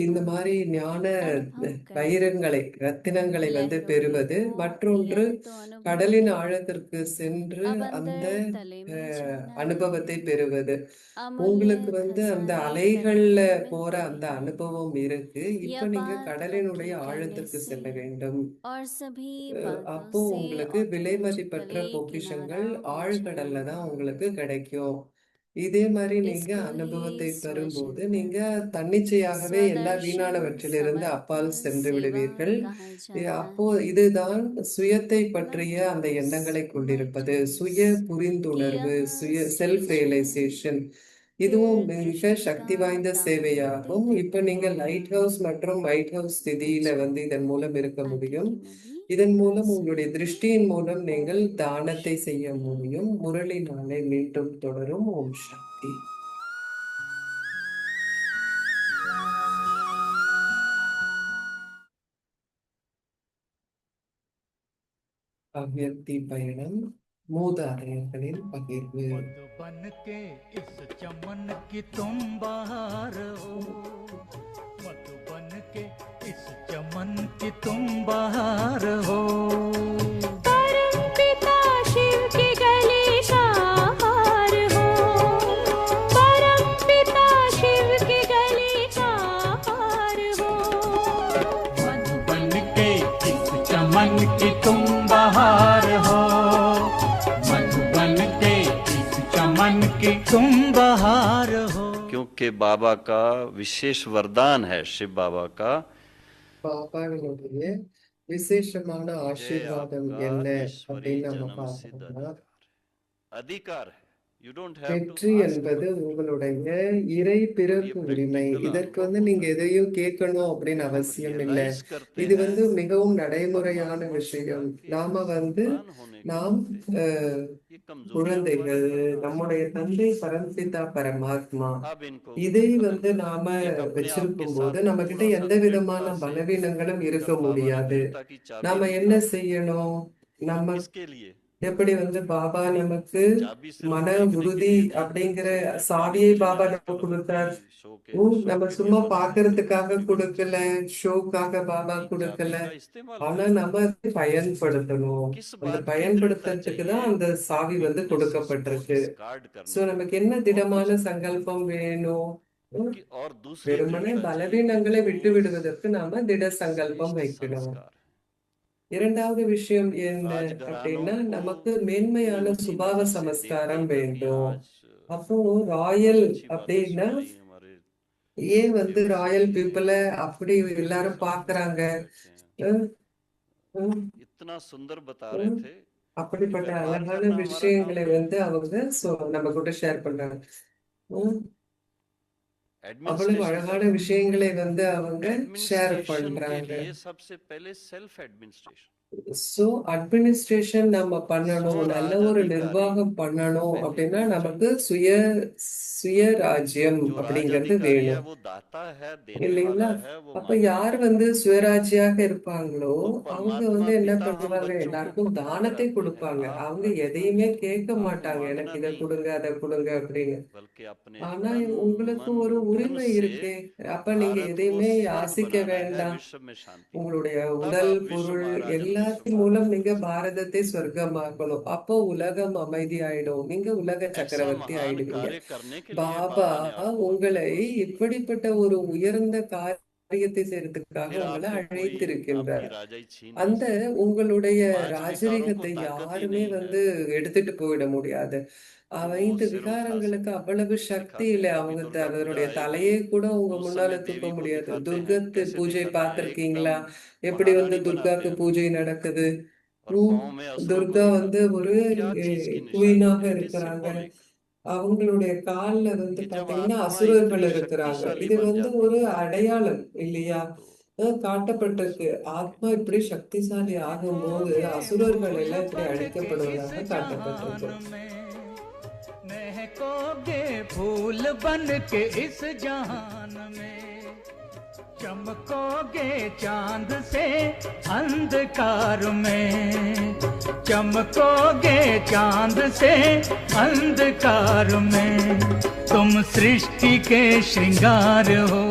இந்த विराजमान மாதிரி ஞான अनुभव करना। வைரங்களை, ரத்தினங்களை लहरों में பெறுவது. हो மற்றொன்று यह तो अनुभव கடலின் है, ஆழத்திற்கு சென்று अब அந்த अंदर तले में जाना, அனுபவத்தை பெறுவது. अमूल्य உங்களுக்கு அந்த खजाने அலைகள்ல तलाब में போற मिलते அந்த हैं। அனுபவம் இருக்கு. यह இப்ப நீங்க बात கடலினுடைய पक्की करने ஆழத்திற்கு से செல்ல வேண்டும். और सभी बातों அப்போ से உங்களுக்கு விலை மதிப்பற்ற ऑटोमेटिकली பொக்கிஷங்கள் किनारा हो ஆழ்கடல்ல தான் जाएगा। உங்களுக்கு கிடைக்கும். இதே மாதிரி நீங்க इसको அனுபவத்தை ही பெறும்போது நீங்க स्वचिंतन, தன்னிச்சையாகவே எல்லா स्वदर्शन, வீணானவற்றிலிருந்து அப்பால் समर्पण சென்று सेवा விடுவீர்கள். कहा जाता அப்போ है। இதுதான் சுயத்தை मैं பற்றிய அந்த ठोस எண்ணங்களை मैं கொண்டிருப்பது, ठोस சுய कि புரிந்துணர்வு, சுய यह செல்ஃப் सच है। ரியலைசேஷன். இதுவும் फिर மிக दृष्टि சக்தி का வாய்ந்த दान சேவையாகும். देते இப்ப நீங்க रहना। லைட் ஹவுஸ் மற்றும் ஒயிட் ஹவுஸ் ஸ்திதியில अच्छा, இதன் மூலம் இருக்க आगे முடியும். की मुरली இதன் कल மூலம் உங்களுடைய सुनेंगे। திருஷ்டியின் மூலம் நீங்கள் ओम தானத்தை செய்ய शांति। முடியும். முரளி நாளை மீண்டும் தொடரும். ஓம் சாந்தி. அவ்யக்தி பயணம், மூதாதையர்களின் பகிர்வு. मधुबन के इस चमन की तुम बहार हो, मधुबन के इस चमन की तुम बहार हो। परम पिता शिव की गली का हार हो, परम पिता शिव की गली का हार हो। मधुबन के इस चमन की तुम बहार हो, मधुबन के इस चमन की तुम बहार हो। क्योंकि बाबा का विशेष वरदान है, शिव बाबा का பாபாவினுடைய விசேஷமான ये ஆசீர்வாதம் आपका என்ன ईश्वरीय அப்படின்னு நம்ம जन्म सिद्ध பார்த்தோம்னா, अधिकार है। You don't have வெற்றி to ask என்பது for it. உங்களுடைய இறை और ये பிறப்பு உரிமை. प्रैक्टिकल இதற்கு अनुभव நீங்க होता है எதையும் கேட்கணும் அப்படின்னு जब हम அவசியம் இல்லை. रियलाइज करते இது हैं மிகவும் நடைமுறையான परमात्मा खुदा விஷயம். के நாம संतान होने के நாம் नाते அஹ், ये कमजोरियां குழந்தைகள், हमारे अंदर ना आ நம்முடைய தந்தை பரம்பிதா பரமாத்மா, सके। अब इनको இதை कदर நாம करें। एक अपने आप के வச்சிருக்கும் போது साथ நம்ம கிட்ட थोड़ा सा எந்த விதமான दृढ़ता से பலவீனங்களும் இருக்க जब बाबा ने முடியாது. दृढ़ता की चाबी நாம दी என்ன ना செய்யணும்? तो நம்ம किसके लिए? எப்படி பாபா நமக்கு चाबी सिर्फ மன देखने के உறுதி लिए दी அப்படிங்கிற कि சாவியை मुझे பாபா आजकल நமக்கு கொடுத்தார். शो के நம்ம शो के சும்மா लिए तो नहीं பாக்குறதுக்காக लेकिन கொடுக்கல, ஷோக்காக பாபா इस கொடுக்கல. चाबी का इस्तेमाल ஆனா करें। நம்ம அதை பயன்படுத்தணும். किस அந்த बात की दृढ़ता பயன்படுத்துறதுக்கு தான் चाहिए? அந்த சாவி वीकनेसेस को கொடுக்கப்பட்டிருக்கு. डिस्कार्ड சோ करने நமக்கு की என்ன और திடமான कुछ नहीं சங்கல்பம் வேணும்? உம், कि और दूसरी வெறுமனே दृढ़ता चाहिए பலவீனங்களை விட்டு जो விடுவதற்கு நாம திட சங்கல்பம் श्रेष्ठ வைக்கணும். संस्कार है। இரண்டாவது விஷயம் என்ன राजघरानों அப்படின்னா, को நமக்கு ये மேன்மையான उसी சுபாவ नजर से சமஸ்காரம் देखते हैं कि வேண்டும். आज அப்போ बहुत ராயல் अच्छी बातें அப்படின்னா सुन रही हैं हमारे ஏன் देवर ராயல் जी பீப்புளை அப்படி जो எல்லாரும் सब பாக்குறாங்க? बैठे हैं அஹ், அஹ், इतना सुंदर बता रहे அஹ், थे कि அப்படிப்பட்ட व्यापार அழகான करना हमारा விஷயங்களை काम नहीं, அவங்க நம்ம கூட ஷேர் பண்றாங்க. அஹ், அவ்வளவு एडमिनिस्ट्रेशन அழகான करना। விஷயங்களை அவங்க ஷேர் एडमिनिस्ट्रेशन के பண்றாங்க. लिए सबसे पहले सेल्फ एडमिनिस्ट्रेशन சோ அட்மினிஸ்ட்ரேஷன் நம்ம பண்ணணும், நல்ல ஒரு स्वराज अधिकारी நிர்வாகம் பண்ணணும் पहले அப்படின்னா होना நமக்கு चाहिए। சுயராஜ்யம் जो राज அப்படிங்கிறது अधिकारी है வேணும் वो दाता है, देने இல்லைங்களா? वाला है, वो அப்ப मालिक யார் है। சுயராஜ்யாக இருப்பாங்களோ तो அவங்க परमात्मा என்ன पिता हम பண்ணுவாங்க? बच्चों को எல்லாருக்கும் खुद தானத்தை कराते हैं। கொடுப்பாங்க. आप அவங்க प्रार्थना எதையுமே கேட்க आपको மாட்டாங்க, मांगना எனக்கு இதை नहीं, கொடுங்க அதை கொடுங்க அப்படின்னு. बल्कि अपने ஆனா तन உங்களுக்கு मन ஒரு धन உரிமை से இருக்கு. அப்ப நீங்க भारत को எதையுமே स्वर्ग யாசிக்க बनाना है, வேண்டாம். विश्व में शांति। உங்களுடைய तब உடல், आप विश्व பொருள் महाराजन विश्व எல்லாத்தின் महाराज மூலம் बन நீங்க सकते हैं। பாரதத்தை சொர்க்கமாக்கணும். அப்போ உலகம் அமைதி ஆயிடும். நீங்க உலக ऐसा சக்கரவர்த்தி महान ஆயிடுவீங்க. कार्य करने के लिए பாபா बाबा ने आपको உங்களை मंत्र இப்படிப்பட்ட ஒரு உயர்ந்த காரியத்தை செய்யறதுக்காக फिर உங்களை आपको कोई அழைத்திருக்கின்றார். आपकी राजाई छीन नहीं அந்த सकता। உங்களுடைய 5 विकारों को ராஜரீகத்தை ताकत ही யாருமே नहीं है। எடுத்துட்டு போயிட முடியாது. वो 5 सिर उठा விகாரங்களுக்கு सकते அவ்வளவு हैं। சக்தி दिखाते இல்லை. हैं कभी दुर्गा पूजा அதனுடைய आएगी தலையை கூட உங்க तो उस முன்னால समय தூக்க देवी को முடியாது. दिखाते हैं। துர்கத்து कैसे பூஜை दिखाते हैं? பார்த்திருக்கீங்களா? एकदम எப்படி महारानी बनाते துர்காக்கு हैं பூஜை நடக்குது? और உம், पाँव में असुरों को துர்கா दिखाते हैं। ஒரு वो क्या चीज की निशानी குயினாக है? इट इज இருக்கிறாங்க. सिंबॉलिक அவங்களுடைய கால்ல कि जब பாத்தீங்கன்னா आत्मा அசுரர்கள் इतनी இருக்கிறாங்க. शक्तिशाली இது बन जाती ஒரு है அடையாளம் இல்லையா? तो காட்டப்பட்டிருக்கு. असुर ஆத்மா இப்படி சக்திசாலி ஆகும்போது அசுரர்கள் எல்லாம் இப்படி அழிக்கப்படுவதாக इस காட்டப்பட்டிருக்கு. जहान में महकोगे फूल बन के इस जहान में चमकोगे चांद से अंधकार में चमकोगे चांद से अंधकार में तुम सृष्टि के श्रृंगार हो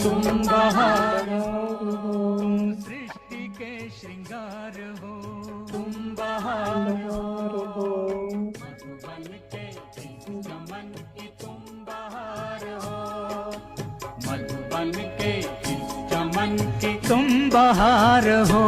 तुम बहार तुम सृष्टि के श्रृंगार हो तुम बहार हो मधुबन के इस चमन की तुम बहार हो मधुबन के इस चमन की तुम बहार हो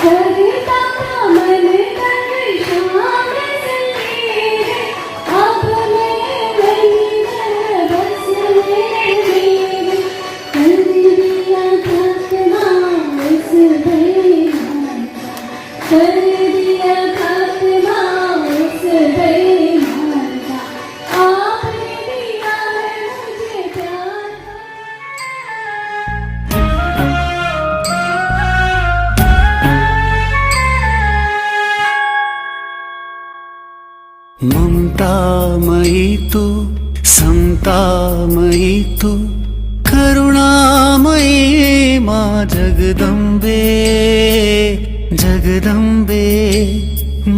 करता मन तन श्याम सवेरे अब मैं वही बस मेरे कर दिया खात्मा उस बेईमान का कर दिया खात्मा उस बेईमान का आपने दिया है मुझे प्यार ममता तू करुणामयी माँ जगदम्बे जगदम्बे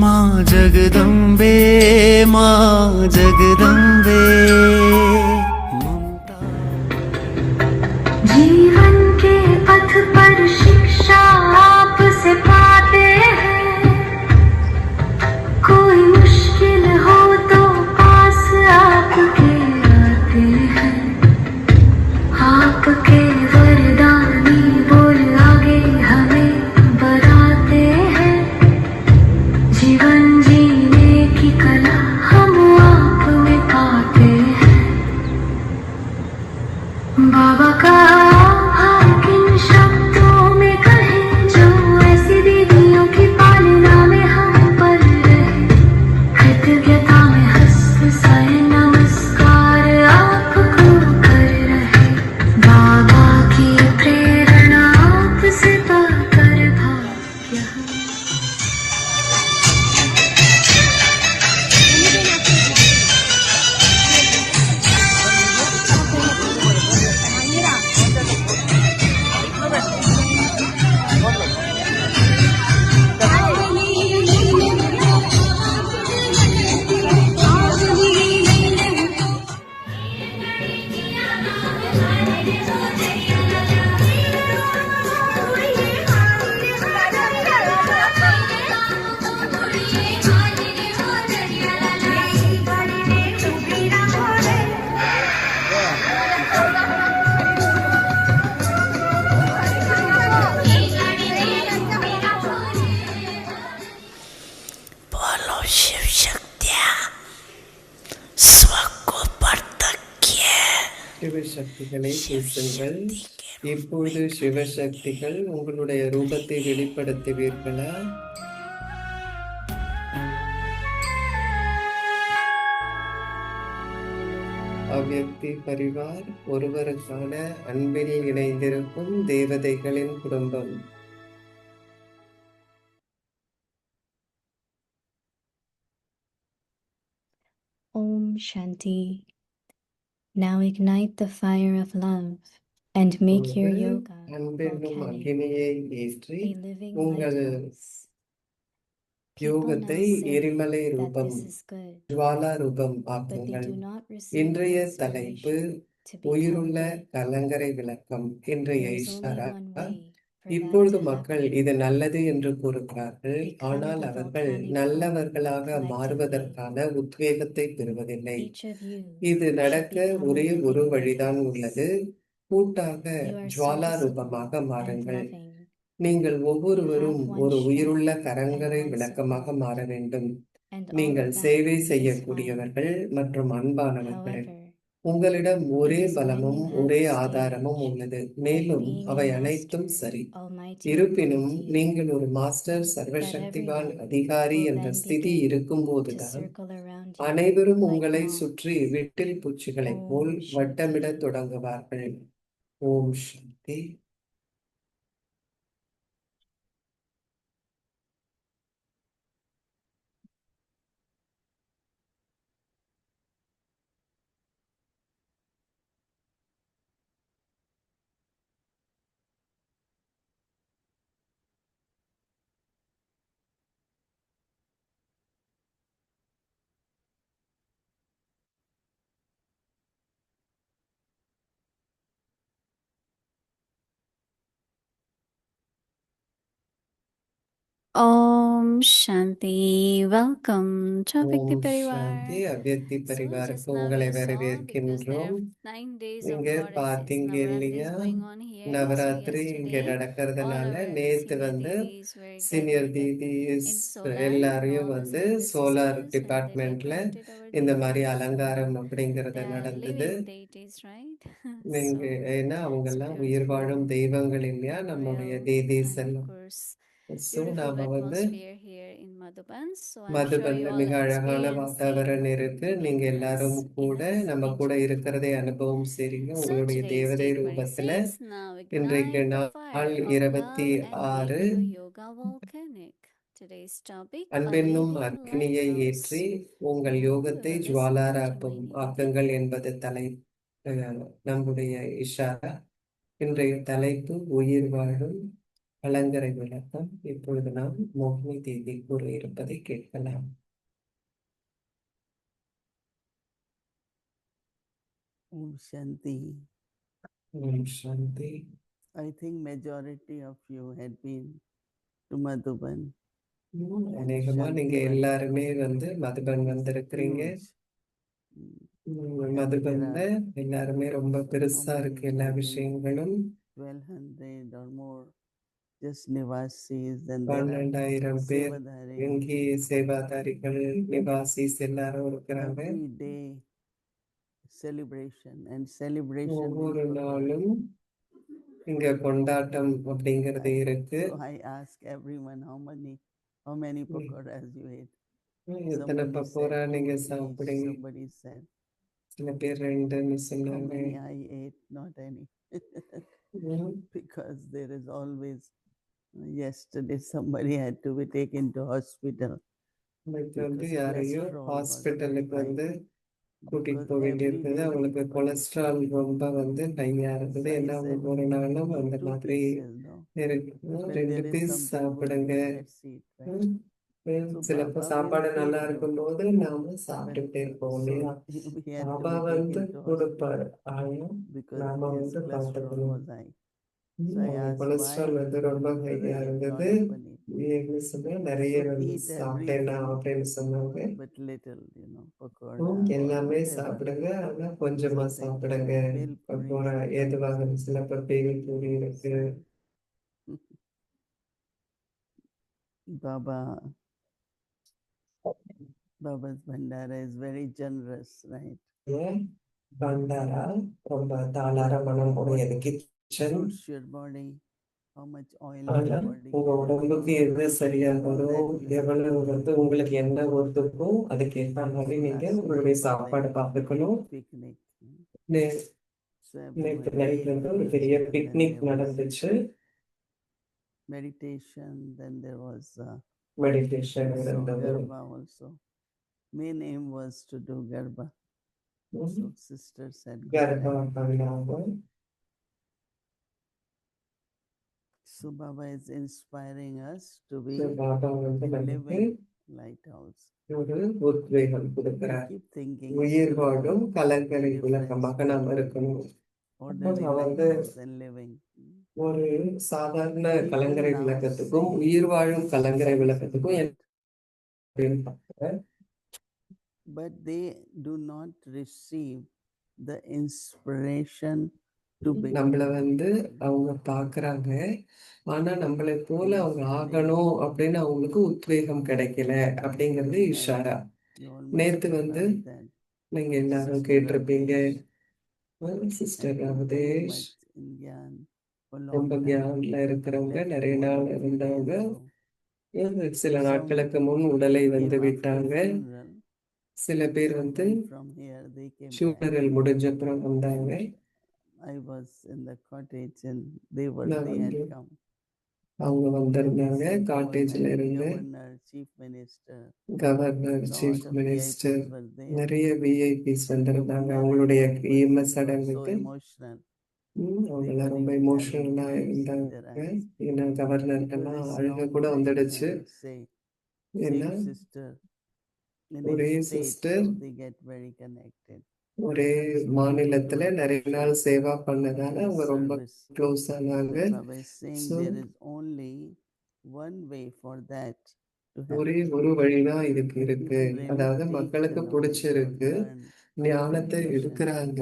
माँ जगदम्बे माँ जगदम्बे ममता जीवन के पथ पर शिक्षा आपसे पाते हैं, कोई मुश्किल हो तो पास आपके आते हैं, आपके वरदानी बोल आगे हमें बढ़ाते हैं, जीवन जीने की कला हम आप में पाते हैं। बाबा का आभार किन शब्दों में कहें, जो ऐसी दीदियों की पालना में हम पल रहे, कृतज्ञता में हस्त सर नमस्कार आपको कर रहे, बाबा की प्रेरणा आपसे पाकर भाग्य हम। बोलो शिव शक्तिया स्वको प्रत्यक्ष சிவசக்திகளை பேசுங்கள். இப்பொழுது சிவசக்திகள் உங்களுடைய ரூபத்தை வெளிப்படுத்துவீர்களா? அவ்யக்தி பரிவார் ஒருவருக்கான அன்பில் இணைந்திருக்கும் தேவதைகளின் குடும்பம். Om Shanti. Now ignite the fire of love and make your இப்பொழுது yoga அன்பென்னும் volcanic, அக்னியை ஏற்றி a living உங்கள் lighthouse. People now யோகத்தை say எரிமலை that ரூபம், this is good, ஜுவாலா ரூபம் but they ஆக்குங்கள். do not receive இன்றைய the தலைப்பு inspiration to உயிருள்ள become good. கலங்கரை விளக்கம். இன்றைய There is only Ishara, one way for that இப்பொழுது to மக்கள் happen. இது நல்லது என்று கூறுகிறார்கள், Become ஆனால் the அவர்கள் volcanic நல்லவர்களாக collectively. மாறுவதற்கான உத்வேகத்தை பெறுவதில்லை. Each of you இது should நடக்க become ஒரே ஒரு ignited. வழிதான் உள்ளது. கூட்டாக You are ஜுவாலா serviceable ரூபமாக and மாறுங்கள். loving. நீங்கள் You ஒவ்வொருவரும் have one ஒரு உயிருள்ள strength கரங்கரை and one விளக்கமாக support, மாற வேண்டும். and all நீங்கள் of that சேவை is fine. செய்யக்கூடியவர்கள் மற்றும் அன்பானவர்கள். However, உங்களிடம் ஒரே it is when பலமும் you have ஒரே the ஆதாரமும் stage உள்ளது, of மேலும் being a அவை master, அனைத்தும் சரி. almighty இருப்பினும் authority, நீங்கள் ஒரு மாஸ்டர் that சர்வசக்திவான் everyone அதிகாரி will என்ற then ஸ்திதி begin to இருக்கும்போதுதான் circle around you அனைவரும் like உங்களை moths. சுற்றி விட்டில் பூச்சிகளைப் போல் Om Shanti. வட்டமிடத் தொடங்குவார்கள். ஓம் சாந்தி. Om Shanti. Welcome to Avyakti Om Parivar. Shanti. அவ்யக்தி So just பரிவாருக்கு now உங்களை you saw, because there வரவேற்கின்றோம். are 9 days of இங்க goddesses, பாத்தீங்க Navratri is இல்லையா, going on here. So Navaratri இங்க yesterday, all நடக்கிறதுனால our நேத்து senior வந்து deities were senior gathered தீதிஸ் in solar, எல்லாரையும் all the வந்து service solar sisters, and they டிபார்ட்மெண்ட்ல decorated our இந்த மாதிரி deities. So அலங்காரம் அப்படிங்கறது they are நடந்தது. living deities, right? நீங்க So ஏன்னா அவங்க எல்லாம் beautiful, உயிர் வாழும் தெய்வங்கள் இல்லையா, நம்முடைய royal, தேதீஸ் and of எல்லாம். course ஸோ beautiful நாம வந்து atmosphere here in Madhuban. So I'm sure you மதுபன்ல all மிக அழகான experiencing வாத்தாவரணம் இருக்கு. நீங்க uniqueness எல்லாரும் in கூட us நம்ம each கூட and every இருக்கிறதே day. அனுபவம் செய்றீங்க So உங்களுடைய today is தேவதை day ரூபத்துல. 26. Now இன்றைக்கு ignite the நாள் fire of love 26. and make your yoga volcanic. Today's topic, a அன்பென்னும் living அக்னியை lighthouse. ஏற்றி உங்கள் Now we யோகத்தை will listen to ஜுவாலாராக்கும் my Hindi. ஆக்குங்கள் என்பது தலைப்பு. நம்முடைய இஷாரா. இன்றைய தலைப்பு உயிர் வாழும் கலங்கரை விளக்கம். இப்பொழுது நாம் மோகினி தேவி கூற இருப்பதை கேட்கலாம். Om Shanti. Om Shanti. I think majority of you had been to Madhuban. அநேகமா நீங்க எல்லாருமே மதுபன் வந்திருக்கிறீங்க. Huge. மதுபன்ல எல்லாருமே ரொம்ப பெருசா இருக்கு எல்லா விஷயங்களும். 1200 or more just Nivasis, and there are 12,000 பேர் Sevadharis. இங்கே சேவாதாரிகள், நிவாசிஸ் எல்லாரும் இருக்கிறாங்க. Every day celebration, and celebration ஒவ்வொரு means நாளும் இங்க கொண்டாட்டம் அப்படிங்கிறது இருக்கு. so I ask everyone how many pakoras you ate. எத்தனை Somebody பக்கோரா said நீங்க 2 each, சாப்பிடுங்க. somebody said சில பேர் 2ன்னு how சொன்னாங்க. many I ate, not any. Because there is always, yesterday somebody had to be taken to hospital இன்னைக்கு because யாரையோ cholesterol was ஹாஸ்பிட்டலுக்கு very high. கூட்டிட்டு Because போக every வேண்டியிருக்குது. day அவங்களுக்கு people கொலஸ்ட்ரால் ரொம்ப ஹையா இருக்குது. So I ஏன்னா said, ஒவ்வொரு நாளும் அந்த 2 மாதிரி pieces, no? இருக்கு. When 2 there is piece something good, சாப்பிடுங்க. let's eat, right? So சிலப்ப Baba சாப்பாடு will நல்லா feed you, இருக்கும்போது நாம but சாப்பிட்டுட்டே இருப்போம் so இல்லையா? he had to Baba be taken to கொடுப்பாரு. hospital ஆனா because நாம his cholesterol பார்த்துக்கணும். was high. So I asked why, cholesterol ரொம்ப because I ஹையா ate இருந்தது. lot of paneer. ஏன்னு சொன்னா நிறைய So eat சாப்பிட்டேனா everything, அப்படின்னு சொன்னாங்க. but little, pakoda or எல்லாமே whatever. சாப்பிடுங்க, ஆனா கொஞ்சமா Something, சாப்பிடுங்க. bel puri, pakoda something. ஏதுவாக சில பேர் பேரி பூரி இருக்கு. So Baba's Bhandara is very generous, right? Bhandara ரொம்ப தாளார மனம் உடையது. Kitchen. Suits your body, how much oil ஆனா your body உங்க can உடம்புக்கு absorb. எது சரியா For வரும், that you have எவ்வளவு உங்களுக்கு என்ன ஒத்துக்கும், அதுக்கு ஏற்ற மாதிரி நீங்க last உங்களுடைய night was சாப்பாடு like பார்த்துக்கணும். picnic. நே- So நேற்று everyone நைட் ate ஒரு first, பெரிய and then picnic there was நடந்துச்சு. meditation, then there was meditation so இருந்தது. Garba also. Main aim was to do Garba. So sister said, go கர்ப்பா ahead. பண்ணாங்க. So Baba is inspiring us to be Baba a நமக்கு living lighthouse. ஒரு உத்வேகம் We கொடுக்கிறார். keep thinking உயிர் still வாழும் கலங்கரை difference விளக்கமாக நாம் between இருக்கணும். ordinary நான் lighthouse and living. ஒரு சாதாரண People கலங்கரை now விளக்கத்துக்கும் say உயிர் வாழும் கலங்கரை science is விளக்கத்துக்கும் good, அப்படின்னு பார்க்கிறேன். but they do not receive the inspiration to நம்மள become. அவங்க பாக்குறாங்க, ஆனா நம்மளை போல அவங்க Yesterday, ஆகணும் அப்படின்னு அவங்களுக்கு உத்வேகம் கிடைக்கல அப்படிங்கிறது yesterday night, Ishara. you all must நேத்து have heard that நீங்க எல்லாரும் Sister கேட்டிருப்பீங்க. Ramesh sister had been very ராமதேஷ் much in Gyan for ரொம்ப long time. கியான்ல இருக்கிறவங்க, Left நிறைய more நாள் than 3 இருந்தவங்க. days ago. சில Some நாட்களுக்கு முன் உடலை came after விட்டாங்க. funeral. சில பேர் Some went from here, they came back. Funeral முடிஞ்சப்புறம் வந்தாங்க. I was in the cottage and they நான் had come. அவங்க And வந்திருந்தாங்க. they said, காட்டேஜ்ல governor, இருந்து governor, chief minister, governor, lot chief of minister, VIPs were there. நிறைய VIPs வந்திருந்தாங்க. Governor அவங்களுடைய was ஈம so சடங்குக்கு. emotional. அவங்க They ரொம்ப were even எமோஷனலா having tears in இருந்தாங்க. their eyes. ஏன்னா Because கவர்னருக்கெல்லாம் it's அழுக long கூட time வந்துடுச்சு. and say, ஏன்னா same sister in ஒரே each state, sister so they get very connected. ஒரே So மாநிலத்துல they were நிறைய நாள் sharing சேவா பண்ணதால the அவங்க ரொம்ப service. க்ளோஸ் ஆனாங்க. But Baba is saying So there is only one way for that to happen. ஒரே ஒரு வழிதான் இதுக்கு இருக்கு. When அதாவது meditation மக்களுக்கு or பிடிச்சிருக்கு, learn ஞானத்தை meditation, எடுக்கிறாங்க,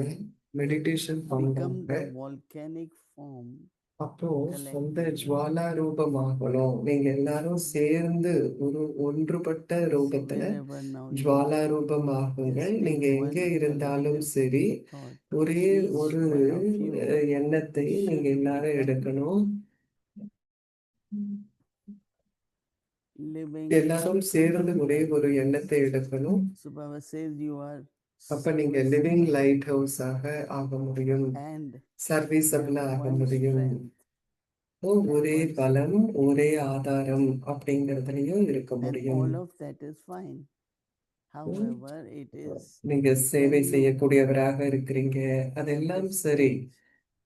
மெடிடேஷன் become பண்றாங்க. the volcanic form அப்போ அந்த collectively. ஜுவாலா ரூபமாகணும். நீங்க எல்லாரும் சேர்ந்து ஒரு ஒன்றுபட்ட So ரூபத்துல wherever now you Jwala are, ரூபமாகுங்கள். just நீங்க take எங்க one இருந்தாலும் collective சரி, thought. ஒரே Each ஒரு one of you எண்ணத்தை நீங்க should எல்லாரும் become எடுக்கணும். living. எல்லாரும் சேர்ந்து ஒரே ஒரு எண்ணத்தை எடுக்கணும். So Baba says you are அப்ப நீங்க லிவிங் லைட் ஹவுஸாக ஆக முடியும், and சர்வீசபிளா have ஆக one முடியும். strength. ஒரே பலம், ஒரே ஆதாரம் அப்படிங்கிறதுலயும் இருக்க And முடியும். all of that is fine. However, it is நீங்க சேவை when you செய்யக்கூடியவராக இருக்கிறீங்க, have அதெல்லாம் this சரி. stage,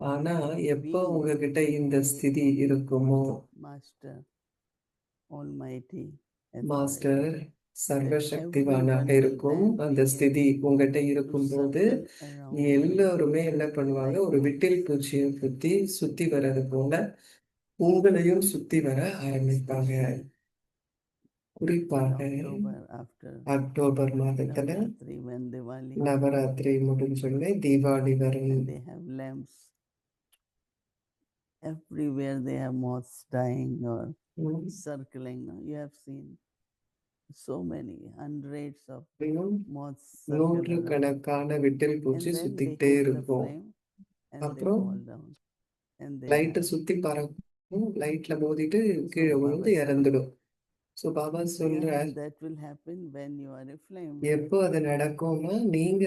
ஆனா எப்போ being உங்ககிட்ட இந்த a ஸ்திதி இருக்குமோ, Master Almighty authority, master that சர்வசக்திவானாக everyone will இருக்கும் then அந்த begin ஸ்திதி உங்ககிட்ட to இருக்கும்போது circle around you எல்லோருமே என்ன பண்ணுவாங்க, like ஒரு this. விட்டில் பூச்சியை சுத்தி வர்றது போல உங்களையும் சுத்தி வர ஆரம்பிப்பாங்க. Especially in குறிப்பாக October after அக்டோபர் மாதத்துல Navratri, when Diwali, நவராத்திரி முடிஞ்சோடனே தீபாவளி வரும். and they have lamps. Everywhere they have moths dying or ம், circling. No? You have seen so many hundreds of இன்னும் moths circle around. நூற்றுக்கணக்கான விட்டில் And பூச்சி then they சுத்திக்கிட்டே hit the இருக்கும். flame and they அப்புறம் fall down and they லைட்டை die. சுத்தி பறக்கும், லைட்ல மோதிட்டு So கீழே Baba விழுந்து said, இறந்துடும். ஸோ பாபா yeah, சொல்ற, and that will happen when you are a flame. எப்போ அது நடக்கும்னா நீங்க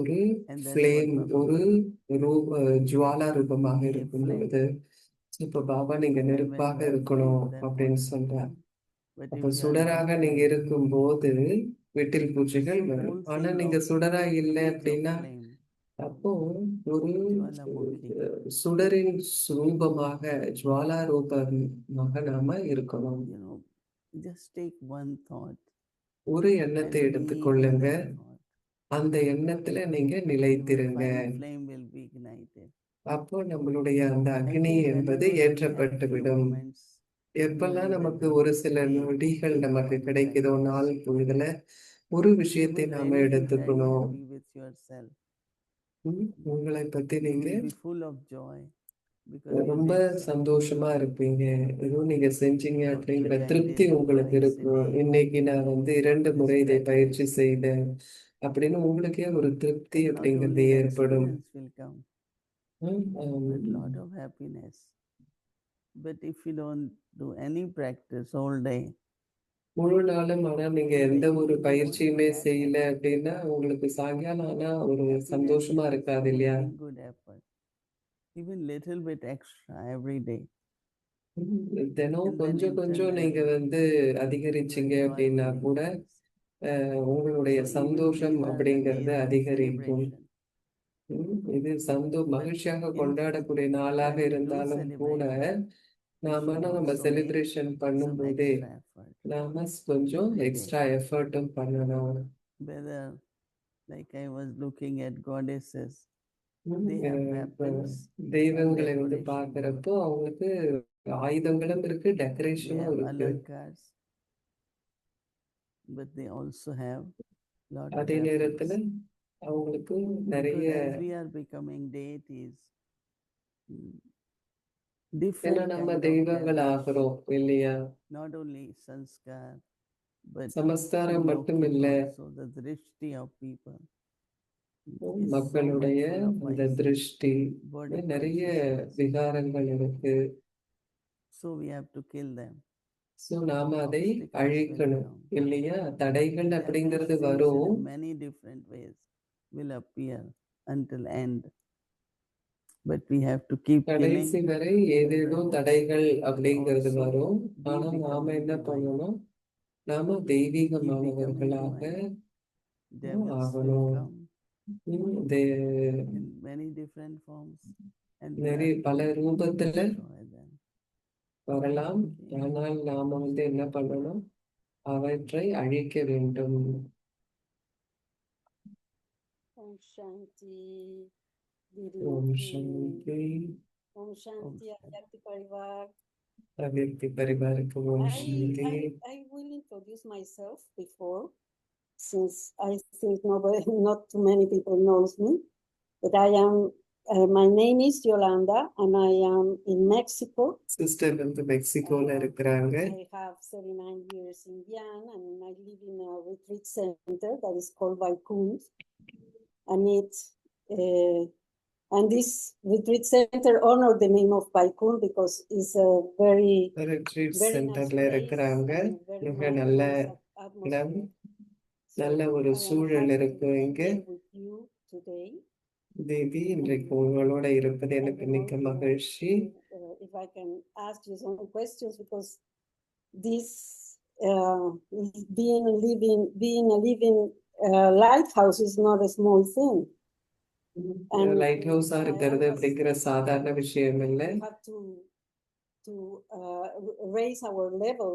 ஒரு And that's flame, what Baba ஒரு wants. ஜுவாலா ரூபமாக Be a இருக்கும் flame. பொழுது, இப்ப பாபா நீங்க And when நெருப்பாக you are இருக்கணும் flame, then அப்படின்னு moths will சொல்றார். come. But அப்ப if you are not சுடராக நீங்க flame, இருக்கும்போது விட்டில் பூச்சிகள் வரும். ஆனா full நீங்க thing of சுடரா இல்லை image of அப்படின்னா flame, அப்போ ஒரு Jwalamukhi. சுடரின் ரூபமாக, ஜுவாலா ரூபமாக நாம இருக்கணும். You know, just take one thought ஒரு and எண்ணத்தை be in எடுத்துக்கொள்ளுங்க, that thought. அந்த எண்ணத்துல நீங்க Your நிலைத்திருங்க. fine flame will be ignited. அப்போ நம்மளுடைய அந்த I அக்னி think என்பது whenever we have ஏற்றப்பட்டு few விடும். moments எப்பெல்லாம் during the நமக்கு day, ஒரு சில we நொடிகள் take நமக்கு one கிடைக்குதோ practice. நாள் பொழுதுல ஒரு You விஷயத்தை will நாம really be very எடுத்துக்கணும். happy with yourself. உங்களை பத்தி You நீங்க will be full of joy because you ரொம்ப did something. சந்தோஷமா இருப்பீங்க. ஏதோ நீங்க செஞ்சீங்க So அப்படிங்கிற today I திருப்தி did உங்களுக்கு twice a இருக்கும். day இன்னைக்கு நான் 2 this முறை இதை பயிற்சி practice. செய்தேன் அப்படின்னு உங்களுக்கே ஒரு திருப்தி And not அப்படிங்கிறது only the ஏற்படும். experience will come, ம், but lot of happiness. But if you don't do any practice all day, முழு நாளும் ஆனா நீங்க in the எந்த ஒரு evening you won't பயிற்சியுமே be that செய்யல happy. அப்படின்னா உங்களுக்கு சாயங்காலம் ஆனா ஒரு Happiness சந்தோஷமா comes இருக்காது from இல்லையா? making good effort, even little bit extra every day. தினம் And then கொஞ்சம் கொஞ்சம் நீங்க internally your அதிகரிச்சீங்க joy அப்படின்னா will கூட increase. உங்களுடைய So even சந்தோஷம் these are the அப்படிங்கிறது days of அதிகரிக்கும். celebration. இது But மகிழ்ச்சியாக in கொண்டாடக்கூடிய நாளாக when we do இருந்தாலும் கூட celebration, we should நம்ம also make செலிப்ரேஷன் some பண்ணும்போதே extra effort நாம கொஞ்சம் every day. எக்ஸ்ட்ரா எஃபர்ட்டும் பண்ணணும். Whether like I was looking at goddesses, ம், they have இப்ப weapons and தெய்வங்களை decoration. பார்க்கிறப்போ அவங்களுக்கு ஆயுதங்களும் இருக்கு, They டெக்கரேஷனும் have இருக்கு. alankars, but they also have lot of அதே நேரத்துல weapons. அவங்களுக்கு Because நிறைய, as we are becoming deities, mm, ஏன்னா different நம்ம kind of தெய்வங்கள் devils, ஆகிறோம் இல்லையா? not only sanskar, but சமஸ்காரம் மட்டும் leukic இல்ல, also, the drishti of people is so much மக்களுடைய full of அந்த vices, திருஷ்டி, body நிறைய consciousness. விகாரங்கள் இருக்கு. So we have to kill them. So நாம அதை Obstacles will அழிக்கணும் come. இல்லையா? தடைகள் And அப்படிங்கிறது these things வரும். in many different ways will appear until end. But we have to keep killing கடைசி வரை so ஏதேதோ that தடைகள் we அப்படிங்கிறது also வரும். be ஆனா நாம becoming என்ன divine. பண்ணணும்? நாம Keep becoming தெய்வீகமானவர்களாக divine. Devils will ஆகணும். come in many different forms and we நிறைய are பல to ரூபத்துல destroy them. வரலாம். Okay. ஆனால் நாம என்ன பண்ணணும்? அவற்றை அழிக்க வேண்டும். Om Shanti, Om Gurumukhi. Shanti. Om Shanti, Avyakti Parivar. Avyakti பரிவாருக்கு Om Shanti. I will introduce myself before, since I think not too many people knows me, but my name is Yolanda and I am in Mexico. Sister மெக்சிகோல இருக்கிறாங்க. I have 39 years in Guyana and I live in a retreat center that is called Vaikund. And this retreat center honored the name of Vaikund because it's a very retreat nice சென்டர்ல place இருக்கிறாங்க. and very மிக நல்ல atmosphere. நல்ல ஒரு I am சூழல் happy இருக்கு to be இங்க. here with you today. தேவி, இன்றைக்கு உங்களோட இருப்பது எனக்கு மிக்க மகிழ்ச்சி. If I can ask you some questions, because this being a living lighthouse is not a small thing. லைட் ஹவுஸா இருக்கிறது அப்படிங்கிற சாதாரண விஷயம் இல்லை. We have to raise our level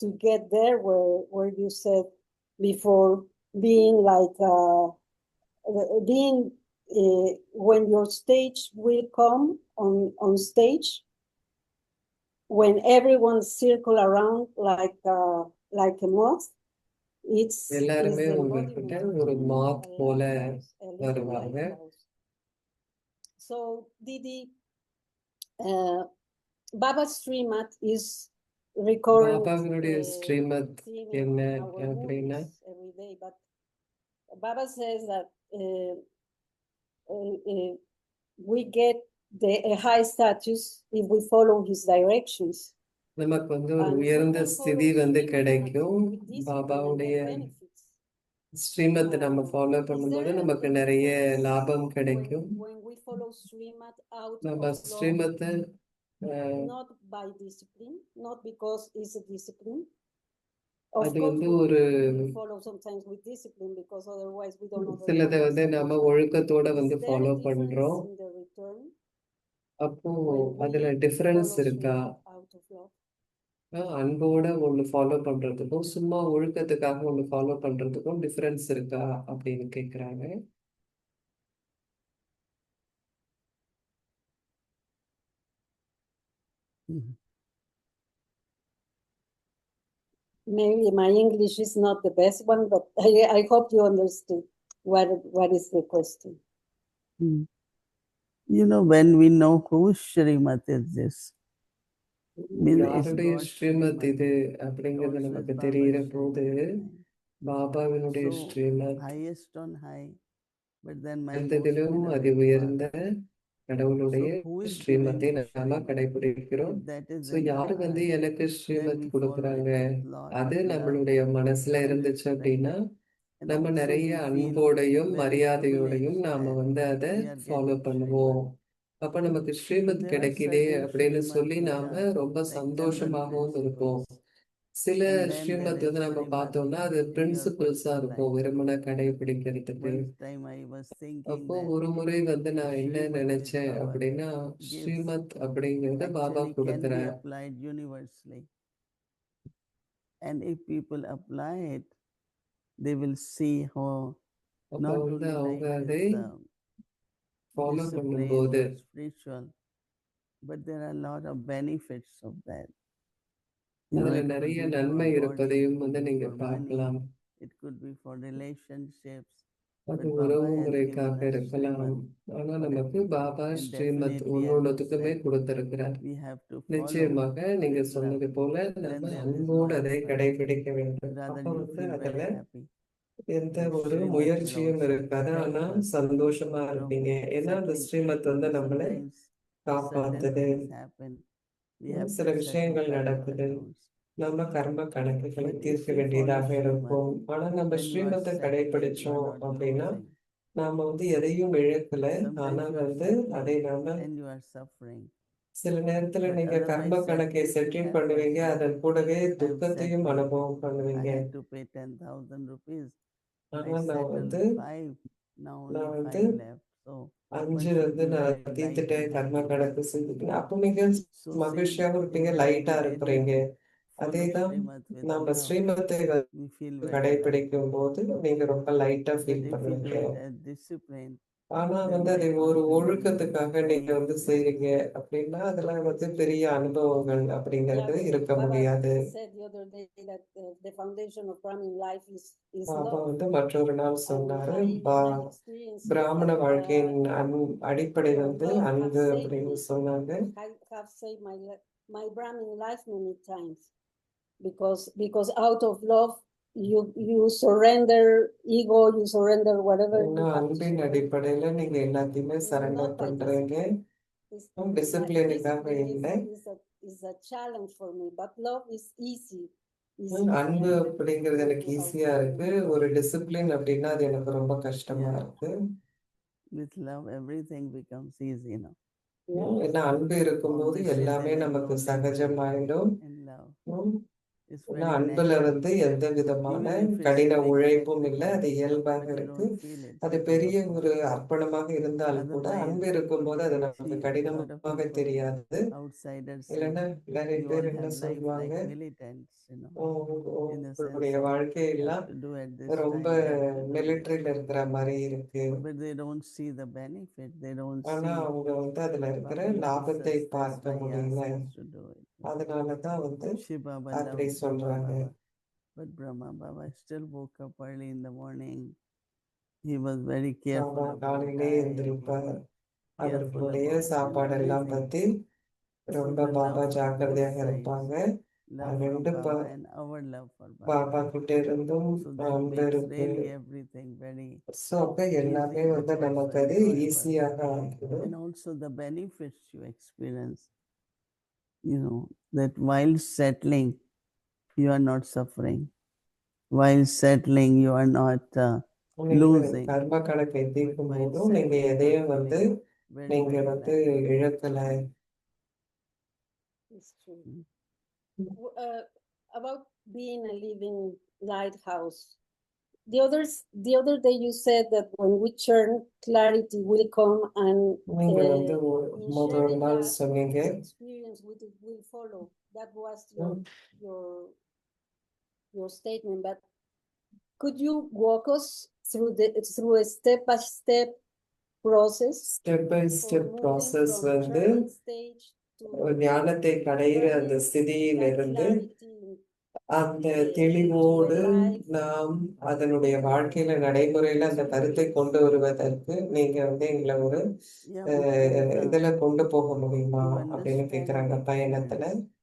to get there where you said before, being like being when your stage will come on stage, when everyone circle around like a moth. எல்லாருமே உங்ககிட்ட ஒரு மாத் போல வருவாங்க. So Didi, Baba's Srimad is recurrent. பாபாவினுடைய Srimad theme என்ன in our அப்படின்னா, movies every day, but Baba says that we get a high status if we follow his directions. நமக்கு வந்து ஒரு And we உயர்ந்த can ஸ்திதி follow வந்து Srimad கிடைக்கும். with discipline and பாபாவுடைய get benefits. ஸ்ரீமத்தை நம்ம ஃபாலோ Is பண்ணும்போது there நமக்கு a நிறைய difference லாபம் கிடைக்கும். when we follow Srimad out நம்ம of love, ஸ்ரீமத்தை not by discipline, not because it's a discipline? Of அது course, வந்து we ஒரு follow sometimes with discipline because otherwise we don't know. சிலதை வந்து நம்ம ஒழுக்கத்தோட வந்து Is there follow a difference பண்றோம். in the return அப்போ when அதுல we டிஃபரன்ஸ் follow இருக்கா? Srimad out of love? அன்போட ஒண்ணு ஃபாலோ பண்றதுக்கும் சும்மா ஒழுக்கத்துக்காக ஒண்ணு ஃபாலோ பண்றதுக்கும் டிஃபரன்ஸ் இருக்கா அப்படின்னு கேக்குறாங்க. Mhm. Maybe my English is not the best one, but I hope you understood what is the question. Mm. You know, when we know whose Srimad is this, means it's யாருடைய God's Srimad Srimad. இது அப்படிங்கிறது God நமக்கு says தெரிகிற Baba's போது Srimad. பாபாவினுடைய So, Srimad highest on high, but then my most எந்ததிலும் beloved அதி உயர்ந்த Father. கடவுளுடைய So who is ஸ்ரீமத்தை giving நாம Srimad? கடைபிடிக்கிறோம். If that is so in யாரு our வந்து heart, எனக்கு then ஸ்ரீமத் we follow கொடுக்குறாங்க, it with lot அது of love நம்மளுடைய மனசுல and இருந்துச்சு respect. அப்படின்னா And நம்ம also நிறைய we feel அன்போடையும் very மரியாதையோடையும் privileged நாம that வந்து அதை we are ஃபாலோ getting பண்ணுவோம். Srimad. அப்ப நமக்கு So Srimad there are கிடைக்குதே certain அப்படின்னு Srimads சொல்லி which நாம are ரொம்ப like 100 சந்தோஷமாகவும் இருப்போம். principles. சில And then there Srimad is வந்து நம்ம Srimad பார்த்தோம்னா அது in your பிரின்சிபிள்ஸா personal இருக்கும், life. வெறுமனை கடைபிடிக்கிறதுக்கு. One time I was thinking அப்போ that ஒரு முறை வந்து நான் என்ன Srimad which நினைச்சேன் Baba அப்படின்னா, gives ஸ்ரீமத் அப்படிங்கறத பாபா actually can be கொடுக்கிறார். applied universally. And if people apply it, they will see how அப்போ not வந்து only அவங்க life அதை is ஃபாலோ disciplined பண்ணும்போது or spiritual, but there are a lot of benefits of that. You know, அதுல it could நிறைய be for நன்மை body, it இருப்பதையும் could வந்து be நீங்க for money, பார்க்கலாம். it could be for relationships. அது But Baba உறவு has given முறைக்காக us இருக்கலாம். Srimad ஆனா for நமக்கு everything. Baba And Srimad definitely, as you ஒன்னொன்னுத்துக்குமே said, கொடுத்திருக்கிறார். we have to follow நிச்சயமாக நீங்க with love. சொன்னது போல Then நம்ம there is no அன்போடு அதை effort. கடைபிடிக்க வேண்டும். Rather, அப்ப you வந்து feel அதுல very happy எந்த that ஒரு Srimad will முயற்சியும் also இருக்காது, protect ஆனா us சந்தோஷமா from இருப்பீங்க. ஏன்னா அந்த settling. ஸ்ரீமத் You வந்து know, நம்மளை sometimes certain காப்பாத்துது. things happen. We have சில to settle விஷயங்கள் karma நடக்குது, accounts. நம்ம கர்ம கணக்குகளை But if தீர்க்க we follow வேண்டியதாக Srimad, இருக்கும். ஆனா நம்ம then you are ஸ்ரீமத்தை set, you are கடைபிடிச்சோம் not அப்படின்னா losing. நாம வந்து எதையும் இழக்கல, ஆனா Sometimes you are வந்து அதை settling நாம and you are suffering. சில நேரத்துல But நீங்க கர்ம otherwise, கணக்கை settling will செட்டில் happen. பண்ணுவீங்க, அதன் கூடவே I am துக்கத்தையும் settling. அனுபவம் I பண்ணுவீங்க. had to pay 10,000 rupees. I ஆனா நான் settled வந்து 5. Now only நான் வந்து 5 left. So one 5 should வந்து be நான் very light தீர்த்துட்டேன், and கர்ம happy. கணக்கு செஞ்சுட்டேன். அப்போ நீங்க So same மகிழ்ச்சியாகவும் if இருப்பீங்க, we லைட்டா really இருப்பீங்க. follow அதேதான் Srimad with நம்ம love, ஸ்ரீமத்தை we feel very light. கடைபிடிக்கும் போது நீங்க ரொம்ப லைட்டா But feel if we do பண்ணுவீங்க. it as discipline, ஆனா then வந்து அதை there could ஒரு be ஒழுக்கத்துக்காக நீங்க many வந்து experiences. செய்றீங்க அப்படின்னா அதுல வந்து பெரிய அனுபவங்கள் Yeah, அப்படிங்கிறது but இருக்க Baba முடியாது. said the other day that the foundation of Brahmin life is Baba love. வந்து மற்றொரு நாள் And சொன்னாரு, I experienced it பிராமண that வாழ்க்கையின் அடிப்படை வந்து love have அன்பு saved அப்படின்னு me. சொன்னாங்க. I have saved my Brahmin life many times because out of love you surrender ego, you surrender whatever you இன்னும் have to அன்பின் surrender. அடிப்படையில நீங்க எல்லாத்தையுமே சரண்டர் Not by பண்றீங்க. discipline. டிசிப்ளினுக்காக Discipline இல்லை. is a challenge for me, but love is easy. அன்பு அப்படிங்கிறது எனக்கு ஈஸியா இருக்கு, ஒரு டிசிப்ளின் அப்படின்னா அது எனக்கு ரொம்ப கஷ்டமா Yeah. இருக்கு. With love, everything becomes easy now. ஏன்னா அன்பு இருக்கும்போது Always say எல்லாமே there is நமக்கு no difference சகஜமாயிடும். in love. It's ஏன்னா very அன்புல natural. எந்த விதமான Even if it's கடின very உழைப்பும் இல்லை, அது sacrifice, இயல்பாக but you இருக்கு. don't feel it. அது பெரிய ஒரு அர்ப்பணமாக இருந்தால் கூட Otherwise, அன்பு இருக்கும்போது அது நமக்கு see, a lot of கடினமாக people, தெரியாது. outsiders say, இல்லைன்னா நிறைய you பேர் all என்ன have life சொல்லுவாங்க, like militants, in the sense உங்களுடைய of வாழ்க்கையெல்லாம் have to do at this ரொம்ப time, have to do this. மிலிட்டரியில இருக்கிற மாதிரி இருக்கு. But they don't see the benefit. They don't ஆனா see அவங்க அதுல இருக்கிற Baba gives லாபத்தை us, that's பார்க்க why he முடியல. asks us to do it. அதனாலதான் Shiva அப்படி loved Brahma சொல்றாங்க. Baba. But Brahma Baba still woke up early in the morning. He was very careful Baba about காலையிலே diet. He எழுந்திருப்பார். was careful அவர்களுடைய about சாப்பாடெல்லாம் everything. பத்தி So ரொம்ப the Baba love from both ஜாக்கிரதையாக sides, இருப்பாங்க. love from ரெண்டு Baba and our love for Baba. Baba கிட்ட இருந்தும் So that அன்பு makes இருக்கு. really everything very ஸோ அப்ப எல்லாமே easy, but நமக்கு also அது enjoyable. ஈஸியாக ஆகிடும். And also the benefits you experience, that while settling, you are not suffering. While settling, you are not losing. கர்ம கணக்கை தீர்க்கும் While போதும் நீங்க settling, you are எதையும் feeling very, நீங்க very light. இழக்கல. It's true. About being a living lighthouse. The other day you said that when we churn, clarity will come, and நீங்க in முதல் sharing நாள் that சொன்னீங்க, experience will follow. That was your statement. But could you walk us through a step-by-step process? Step by for step moving process from churning stage to ஞானத்தை கடையிற அந்த learning ஸ்திதியிலிருந்து that clarity அந்த தெளிவோடு into a life. நாம் அதனுடைய வாழ்க்கையில நடைமுறையில அந்த கருத்தை கொண்டு வருவதற்கு நீங்க எங்களை ஒரு Yeah, because இதுல கொண்டு போக முடியுமா to அப்படின்னு understand கேக்குறாங்க the பயணத்துல. experience,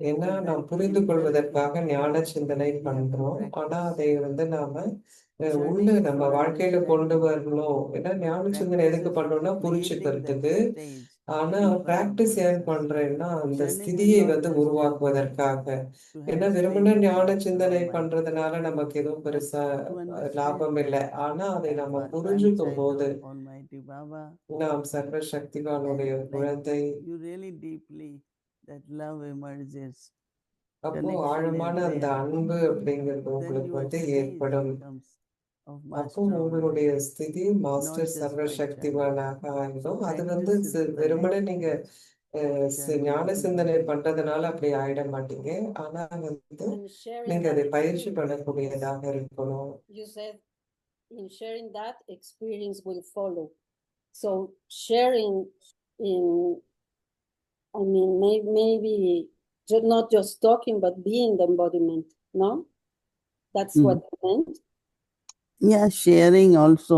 ஏன்னா but நாம் then to புரிந்து indulge in கொள்வதற்காக it, ஞான சிந்தனை we have to பண்றோம். ஆனா practice. அதை நாம உள்ள Churning நம்ம for வாழ்க்கையில கொண்டு understanding, வரணும். ஏன்னா but ஞான சிந்தனை practice எதுக்கு is for பண்றோம்னா creating that புரிச்சுக்கிறதுக்கு. stage ஆனா in front of பிராக்டிஸ் ஏன் oneself. பண்றேன்னா அந்த Churning will ஸ்திதியை not just help உருவாக்குவதற்காக. to have ஏன்னா a வெறுமனே stage of ஞான master சிந்தனை Almighty, பண்றதுனால நமக்கு எதுவும் but பெருசா to understand லாபம் that இல்லை. ஆனா அதை I'm நம்ம a புரிஞ்சுக்கும் grandchild போது of Almighty Baba, நாம் சர்வ and சக்திவானுடைய like குழந்தை. you really deeply, that love emerges, அப்போ connection is ஆழமான அந்த there. அன்பு அப்படிங்கிறது Then உங்களுக்கு your stage ஏற்படும். becomes of அப்போ master உங்களுடைய Almighty, ஸ்திதி not மாஸ்டர் just சர்வ by churning. சக்திவானாக So ஆயிடும். அது practice is the வெறுமனே next நீங்க churning ஞான of சிந்தனை mind. பண்றதுனால அப்படி ஆயிட மாட்டீங்க. ஆனா And sharing நீங்க that அதை பயிற்சி experience. பண்ணக்கூடியதாக இருக்கணும். You said in sharing that experience will follow. So sharing in, I mean, maybe not just talking, but being the embodiment, no? That's what I meant. Yeah, sharing also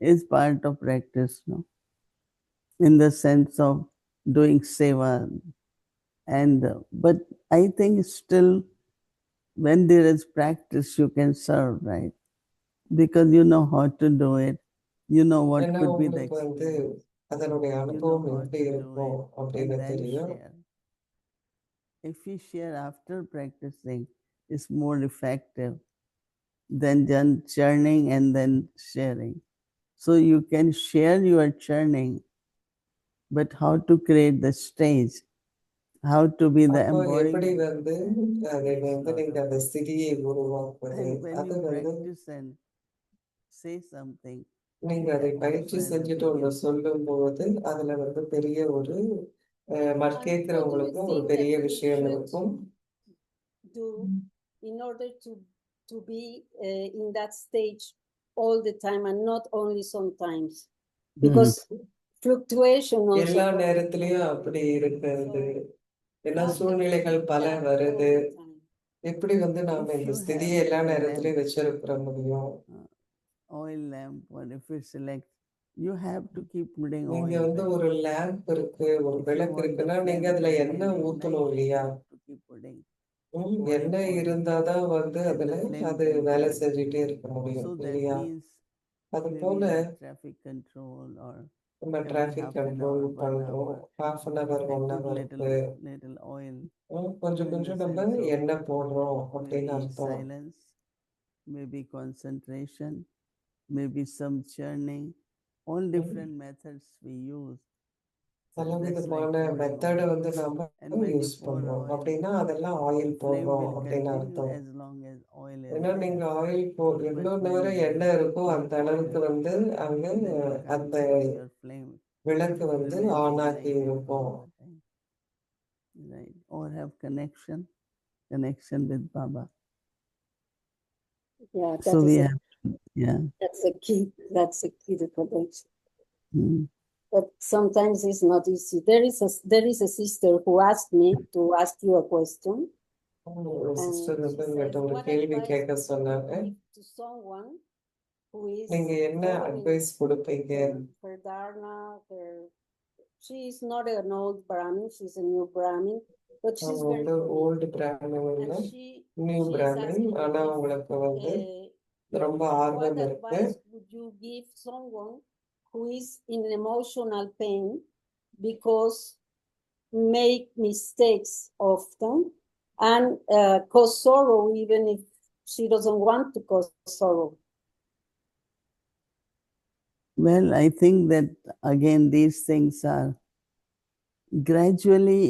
is part of practice, no? In the sense of doing seva. But I think still when there is practice, you can serve, right? Because you know how to do it. You know what ஏன்னா could be the உங்களுக்கு experience. அதனுடைய You know அனுபவம் how எப்படி to do இருக்கும் it and அப்படின்னு then தெரியும். share. If we share after practicing, it's more effective than just churning and then sharing. So you can share your churning, but how to create the stage, how to be the அப்போ எப்படி embodiment of அதை that, takes lot நீங்க of அந்த practice. ஸ்திதியை உருவாக்குவது. And when அது you practice and say something, நீங்க that அதை also பயிற்சி has a செஞ்சுட்டு big ஒன்று impact. சொல்லும் போது அதுல பெரிய ஒரு கேட்கிறவங்களுக்கும் ஒரு think பெரிய that we விஷயம் should இருக்கும். do in order to be in that stage all the time and not only sometimes? Because fluctuation also. எல்லா நேரத்திலயும் அப்படி இருக்கிறது. எல்லா சூழ்நிலைகள் பல வருது. எப்படி நாம If இந்த you ஸ்திதியை have எல்லா a நேரத்திலயும் lamp, வச்சிருக்கிற முடியும். oil lamp, or if it's like, you have to keep putting நீங்க oil, right? ஒரு லேம்ப் இருக்கு, ஒரு If you விளக்கு want the இருக்குன்னா நீங்க flame அதுல to எண்ணெய் really ஊத்தணும் ignite, you இல்லையா? have to keep putting எண்ணெய் oil. இருந்தாதான் And அதுல the flame அது can வேலை burn. செஞ்சுட்டே இருக்க முடியும் So that இல்லையா? means அது maybe போல like traffic control, or நம்ம every traffic half an control hour, 1 பண்றோம். hour, 1/2 I 1 put ஹவருக்கு little oil. கொஞ்சம் So in the கொஞ்சம் நம்ம sense of எண்ணெய் போடுறோம் அப்படின்னு maybe அர்த்தம். silence, maybe concentration, maybe some churning, all different methods we use பலவிதமான மெத்தடை வந்து நாம And when use you pour பண்றோம். oil, அப்படின்னா அதெல்லாம் ஆயில் flame போடுறோம் will அப்படின்னு continue அர்த்தம். as long as oil is ஏன்னா there. நீங்க ஆயில் But எவ்வளவு when நேரம் there எண்ணெய் is இருக்கோ no அந்த அளவுக்கு oil, வந்து அங்க then you அந்த can't see your flame விளக்கு வந்து will ஆன் remain ஆகி like that இருக்கும். all the time. Right? Or have connection with Baba. Yeah, So that we is a, have, yeah. that's a key. That's a key to connection. Mm. But sometimes it's not easy. There is a sister who asked me to ask you a question. ஒரு And sister she வந்து says, உங்கள்கிட்ட ஒரு what கேள்வி advice கேட்க would you சொன்னாங்க. give to someone who is நீங்க என்ன following advice கொடுப்பீங்க? her dharma, she is not an old Brahmin, she's a new Brahmin, but she's அவங்க very வந்து committed. ஓல்டு பிராமின் இல்ல, And she new is Brahmin. asking me ஆனா if, உங்களுக்கு வந்து ரொம்ப what ஆர்வம் இருக்கு. advice would you give someone who is in emotional pain because make mistakes often and cause sorrow even if she doesn't want to cause sorrow? Well, I think that again these things are gradually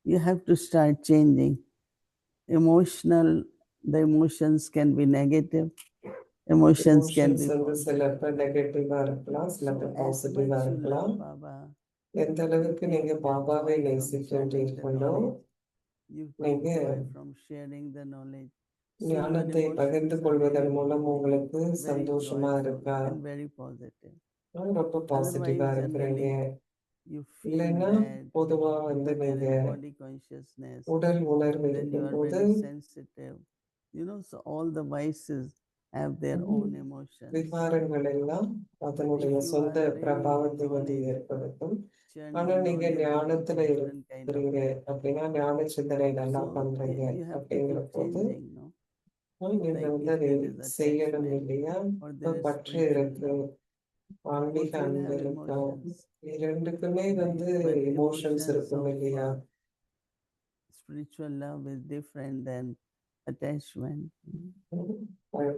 you have to start changing. The emotions can be negative, emotions can Emotions be வந்து positive. சிலப்ப நெகட்டிவா இருக்கலாம், So சிலப்ப as பாசிட்டிவா much you இருக்கலாம். love Baba, எந்த அளவுக்கு you நீங்க take that பாபாவை joy from sharing the நேசிக்கின்றீர்களோ knowledge. You take நீங்க joy from sharing the knowledge. So your ஞானத்தை பகிர்ந்து emotions are கொள்வதன் very மூலம் உங்களுக்கு very சந்தோஷமா joyful இருக்கா? and very positive. ரொம்ப பாசிட்டிவா Otherwise, இருக்கிறீங்க. generally, you feel இல்லைன்னா that பொதுவா வந்து you are நீங்க in body consciousness, உடல் உணர்வு then you are இருக்கும்போது very sensitive. So all the vices have their own emotions. விகாரங்கள் எல்லாம் அதனுடைய If you சொந்த are really பிரபாவத்தை வந்து knowledge, ஏற்படுத்தும். churning ஆனா நீங்க knowledge into ஞானத்துல different kind of இருக்கிறீங்க way. அப்படின்னா ஞான சிந்தனை நல்லா So பண்றீங்க you have to அப்படிங்கிற keep போது changing, no? நீங்க Like வந்து if அதை there is செய்யணும் attachment இல்லையா? or there is பற்று spiritual இருக்கு, love, ஆன்மீக both will அன்பு have இருக்கும். emotions, இரண்டுக்குமே right? வந்து But எமோஷன்ஸ் emotions இருக்கும் of இல்லையா? spiritual love is different than attachment.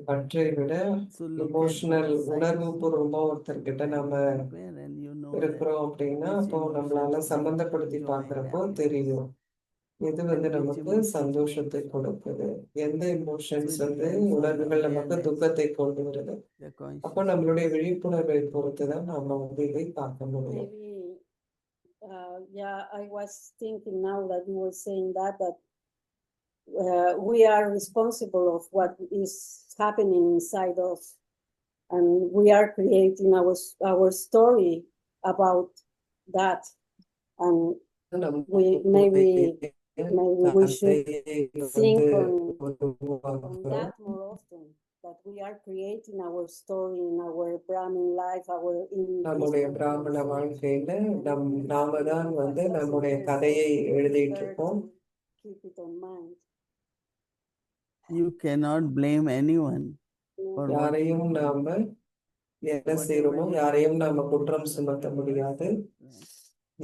பற்றை விட So look at emotional both உணர்வு sides பூர்வமா ஒருத்தர்கிட்ட and நம்ம compare, and you know that இருக்கிறோம் அப்படின்னா which அப்போ emotions நம்மளால bring சம்பந்தப்படுத்தி joy, பார்க்கிறப்போ happiness, தெரியும் எது வந்து and which நமக்கு emotions bring சந்தோஷத்தை sorrow. கொடுக்குது, எந்த So எமோஷன்ஸ் it வந்து depends on the உணர்வுகள் நமக்கு awareness, துக்கத்தை கொண்டு வருது. the அப்போ நம்மளுடைய consciousness. விழிப்புணர்வை பொறுத்துதான் நம்ம வந்து இதை பார்க்க முடியும். Maybe, yeah, I was thinking now that you were saying that we are responsible of what is happening inside us, and we are creating our story about that, and maybe we should think on that more often, that we are creating our story in our Brahmin life, நம்முடைய பிராமண வாழ்க்கையில நாம தான் வந்து நம்முடைய கதையை எழுதிட்டு இருக்கோம். keep it on mind. You cannot blame anyone for what யாரையும் you do. நாம என்ன செய்யறோமோ யாரையும் நாம குற்றம் சுமத்த முடியாது.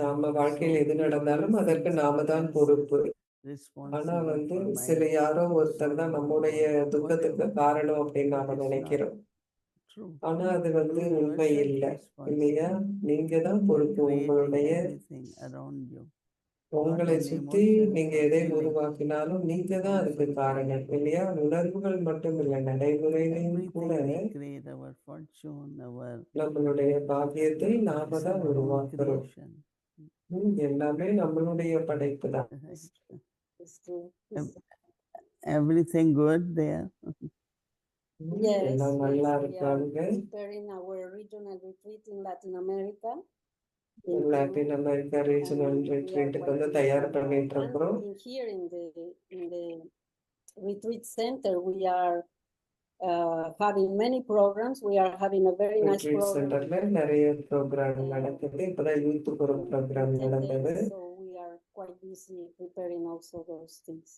நாம வாழ்க்கையில் எது நடந்தாலும் அதற்கு நாம தான் பொறுப்பு. ஆனா வந்து சில யாரோ ஒருத்தர் தான் நம்முடைய துக்கத்துக்கு காரணம் அப்படின்னு நாம நினைக்கிறோம். ஆனா அது வந்து உண்மை இல்லை இல்லையா? நீங்க தான் பொறுப்பு. உங்களை சுத்தி நீங்க எதை உருவாக்கினாலும் நீங்க தான் அதுக்கு காரணம் இல்லையா? உணர்வுகள் மட்டும் இல்லை, நடைமுறையிலும் கூட நம்மளுடைய பாக்கியத்தை நாம தான் உருவாக்குறோம். எல்லாமே நம்மளுடைய படைப்பு தான். Everything good there? Yes, எல்லாம் நல்லா we are இருக்காங்க. preparing our regional retreat in Latin America. Latin America regional retreat வந்து தயார் பண்ணிட்டு இருக்கிறோம். Here in the retreat center, we are having many programs. We are having a very nice retreat program. centerல நிறைய program நடக்குது. இப்பதான் youth program நடந்தது. So we are quite busy preparing also those things.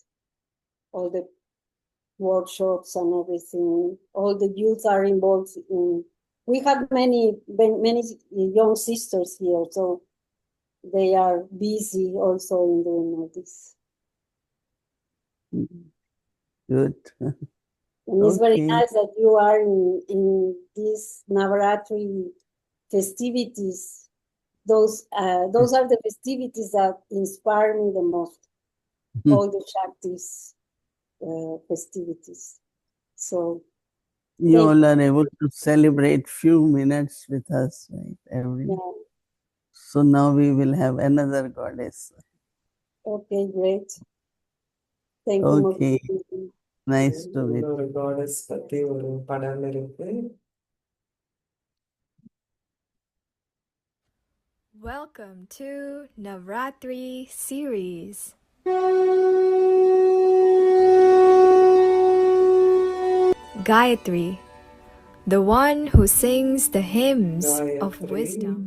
All the workshops and everything. All the youth are involved in. We have many young sisters here, so they are busy also in doing all this. Good. And it's very nice that you are in these Navaratri festivities those are the festivities that inspire me the most. All the Shakti's festivities. So You thank all are able to celebrate few minutes with us, right? yeah. So now we will have another goddess. Okay, great. Thank you. Okay, Mokshi. nice to meet you. இன்னொரு goddess பத்தி ஒரு படம் இருக்கு. Welcome to Navratri series. Gayatri, the one who sings the hymns of Gayatri wisdom,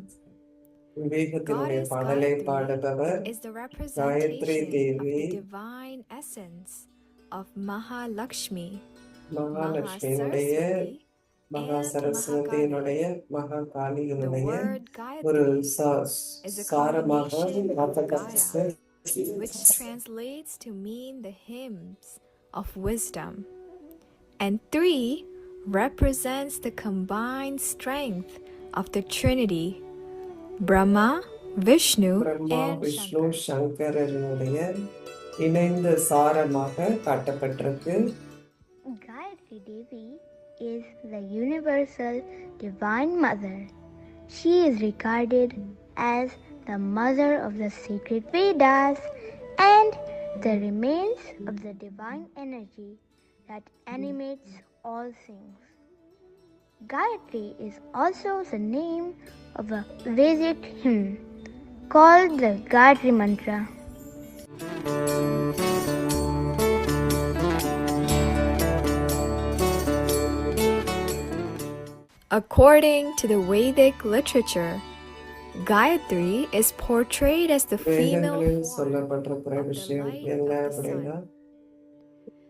விவேகத்தினுடைய Goddess பாடலை Gayatri பாடுபவர் is the Gayatri representation of Devi the divine essence of Mahalakshmi, மகாலட்சுமியினுடைய Mahasaraswati, மகா and சரஸ்வதியினுடைய Mahakali. மகா The காளியினுடைய word ஒரு Gayatri is a சாரமாக combination of மாற்றப்பட்ட Gaya, which translates to mean the hymns of wisdom, and 3 represents the combined strength of the Trinity, Brahma, Vishnu, Brahma and Vishnu Shankar. சங்கரனுடைய இணைந்த சாரமாக காட்டப்பட்டிருக்கு. Gayatri Devi is the universal divine mother. She is regarded as the mother of the sacred Vedas and the remains of the divine energy that animates all things. Gayatri is also the name of a Vedic hymn called the Gayatri Mantra. According to the Vedic literature, Gayatri is portrayed as the female வேதங்களில் form சொல்லப்பட்டிருக்கிற of the விஷயம் light என்ன of the அப்படின்னா sun.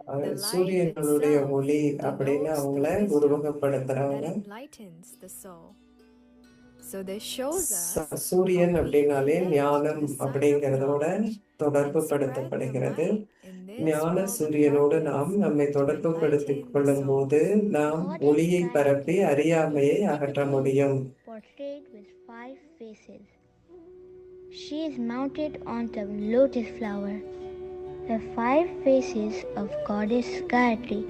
The light சூரியனுடைய itself ஒளி அப்படின்னு denotes அவங்கள the wisdom that உருவகப்படுத்துறவங்க. enlightens the soul. So this shows us சூரியன் how we அப்படின்னாலே connect ஞானம் to the sun of அப்படிங்கிறதோட knowledge தொடர்பு and spread the படுத்தப்படுகிறது. light in this ஞான world of சூரியனோடு darkness நாம் நம்மை to தொடர்பு படுத்திக் enlighten the கொள்ளும் soul. போது நாம் Goddess ஒளியை பரப்பி Gayatri அறியாமையை is அகற்ற typically முடியும். portrayed with 5 faces. She is mounted on the lotus flower. The 5 faces of Goddess Gayatri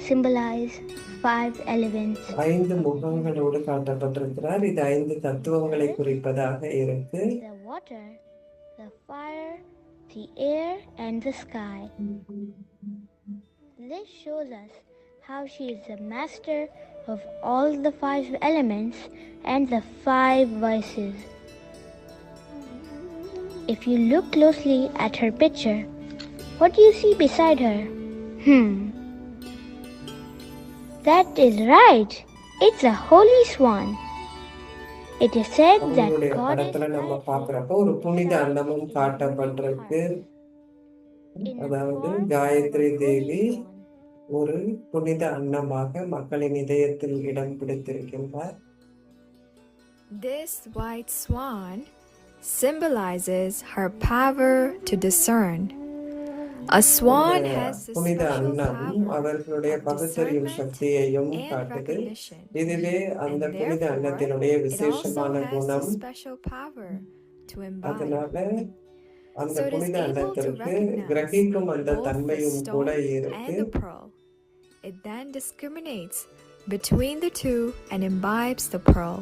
symbolize 5 elements. 5 முகங்களோடு காட்டப்பட்டிருக்கிறார். இது 5 தத்துவங்களை குறிப்பதாக இருக்கு. The water, the fire, the air, and the sky. This shows us how she is the master of all the 5 elements and the 5 vices. If you look closely at her picture, what do you see beside her? That is right. It's a holy swan. It is said that அவங்களுடைய Goddess படத்துல நம்ம Gayatri பாக்குறப்ப ஒரு புனித resides அன்னமும் in காட்டப்பட்டிருக்கு. her heart. In the அதாவது form of a Gayatri holy Devi swan. ஒரு புனித அன்னமாக மக்களின் இதயத்தில் இடம் பிடித்திருக்கின்றார். This white swan symbolizes her power to discern. A swan இந்த has the புனித special அன்னம் power அவர்களுடைய of பகுத்தறியும் discernment சக்தியையும் and காட்டுது. recognition, இதுவே அந்த and புனித therefore அன்னத்தினுடைய it also விசேஷமான has the குணம். special power to imbibe. அதனால அந்த So it is புனித able to அன்னத்திற்கு recognize கிரகிக்கும் அந்த both the தன்மையும் கூட stone இருக்கு. and the pearl. It then discriminates between the two and imbibes the pearl.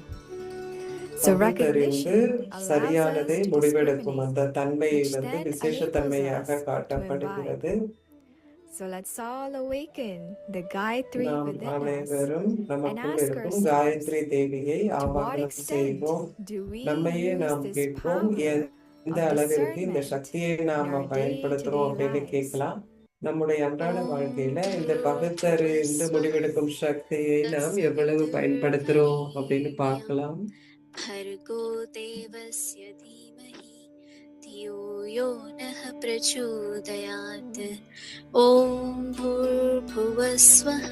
So பகுத்தறிந்து recognition allows us சரியானதை to முடிவெடுக்கும் அந்த discriminate, தன்மையை which then விசேஷ enables தன்மையாக us to காட்டப்படுகிறது. So let's all awaken the Gayatri நாம் within us அனைவரும் and நமக்குள் ask இருக்கும் ourselves, காயத்ரி தேவியை to what ஆவாகனம் extent செய்வோம். do we நம்மையே use நாம் this கேட்போம், power எந்த of அளவிற்கு இந்த discernment சக்தியை in நாம our பயன்படுத்துறோம் day-to-day அப்படின்னு lives? கேட்கலாம். நம்முடைய அன்றாட Om வாழ்க்கையில இந்த பகுத்தறிந்து முடிவெடுக்கும் சக்தியை நாம் எவ்வளவு பயன்படுத்துறோம் அப்படின்னு பார்க்கலாம். भर्गो देवस्य धीमहि धियो यो नः प्रचोदयात् ॐ भूर्भुवस्वः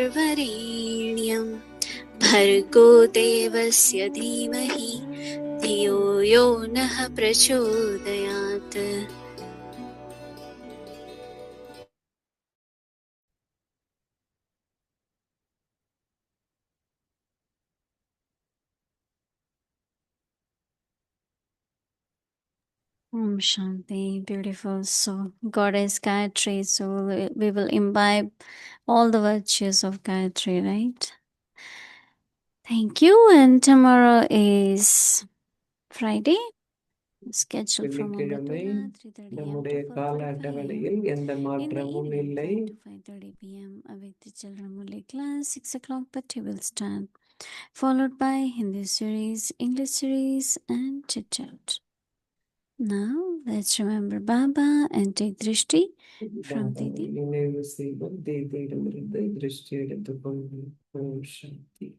तत्सवितुर्वरेण्यं भर्गो देवस्य धीमहि धियो यो नः प्रचोदयात् Om Shanti, beautiful. So, Goddess Gayatri, so we will imbibe all the virtues of Gayatri, right? Thank you. And tomorrow is Friday. Schedule from வெள்ளிக்கிழமை 3:30 நம்முடைய AM கால to 4:45 AM. அட்டவணையில் எந்த In the மாற்றமும் evening, இல்லை. 5 to 5:30 PM, Avyakta Children Murli class, 6 o'clock, Bhakti will start, followed by Hindi series, English series, and chit chat. Now, let's remember Baba and take Drishti from Didi. நினைவு செய்வோம். தீதியிடமிருந்து திருஷ்டி எடுத்துக்கொள்வோம். ஓம் சாந்தி.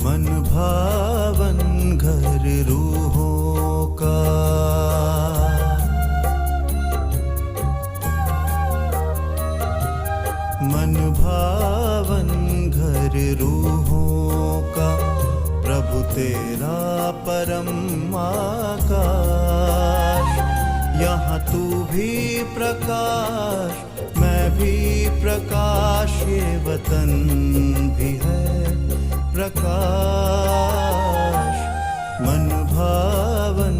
मन भावन घर रूहों का, मन भावन घर रूहों का, प्रभु तेरा परम आकाश। यहाँ तू भी प्रकाश, मैं भी प्रकाश, ये वतन भी है प्रकाश। मन भावन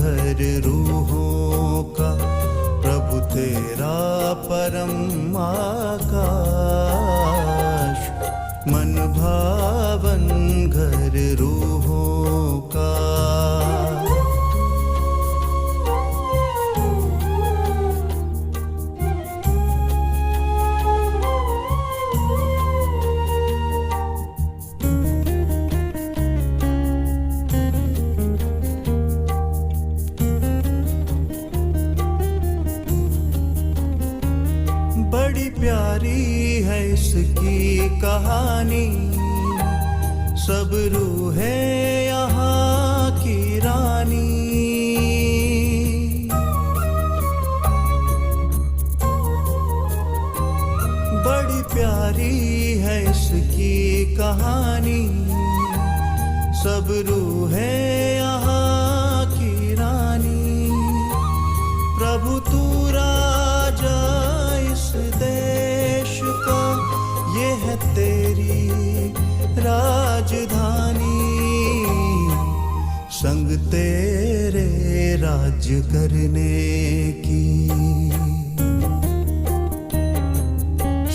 घर रूहों का, प्रभु तेरा परम आकाश। मन भावन घर रूहों का। बड़ी प्यारी है इसकी कहानी, सब रूहें यहाँ की रानी। बड़ी प्यारी है इसकी कहानी, सब रूहें यहाँ की रानी। प्रभु तू राजा इस देश का, ये है तेरी राजधानी। संग तेरे राज करने की,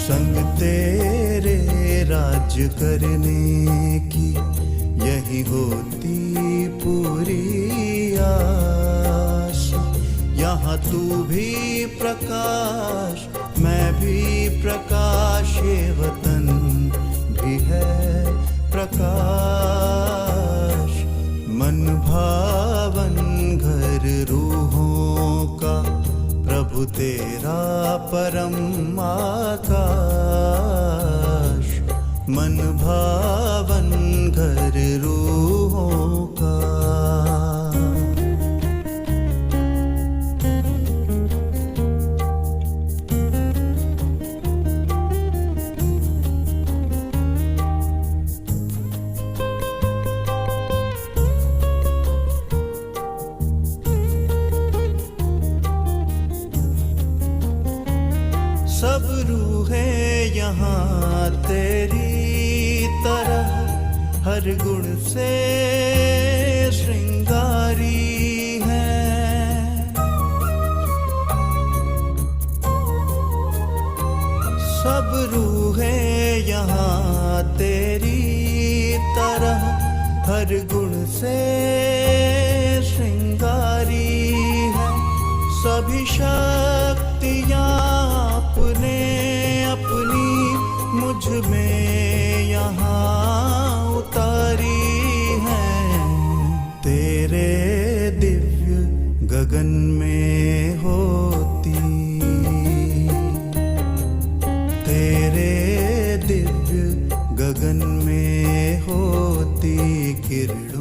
संग तेरे राज करने की, यही होती पूरी आस। यहाँ तू भी प्रकाश, मैं भी प्रकाश, ये वतन भी है प्रकाश। मन भावन घर रूहों का, प्रभु तेरा परम आकाश। मन भावन घर रूहों का। सब रूहें यहाँ तेरी तरह, हर गुण से श्रृंगारी हैं। सब रूहें यहाँ तेरी तरह, हर गुण से श्रृंगारी हैं। सभी शक्तियाँ अपने अपनी मुझ में यहाँ उतारी हैं। तेरे दिव्य गगन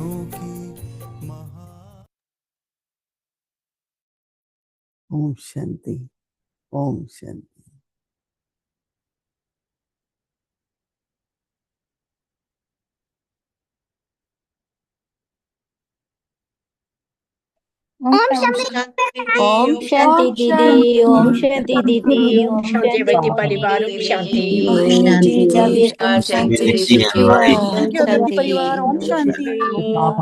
वेदों की महा Om Shanti. Om Shanti. Om Shanti Didi, Om Shanti Didi, Om Shanti परिवार Om Shanti Om Shanti Javier, Om Shanti Shukla, Om Shanti.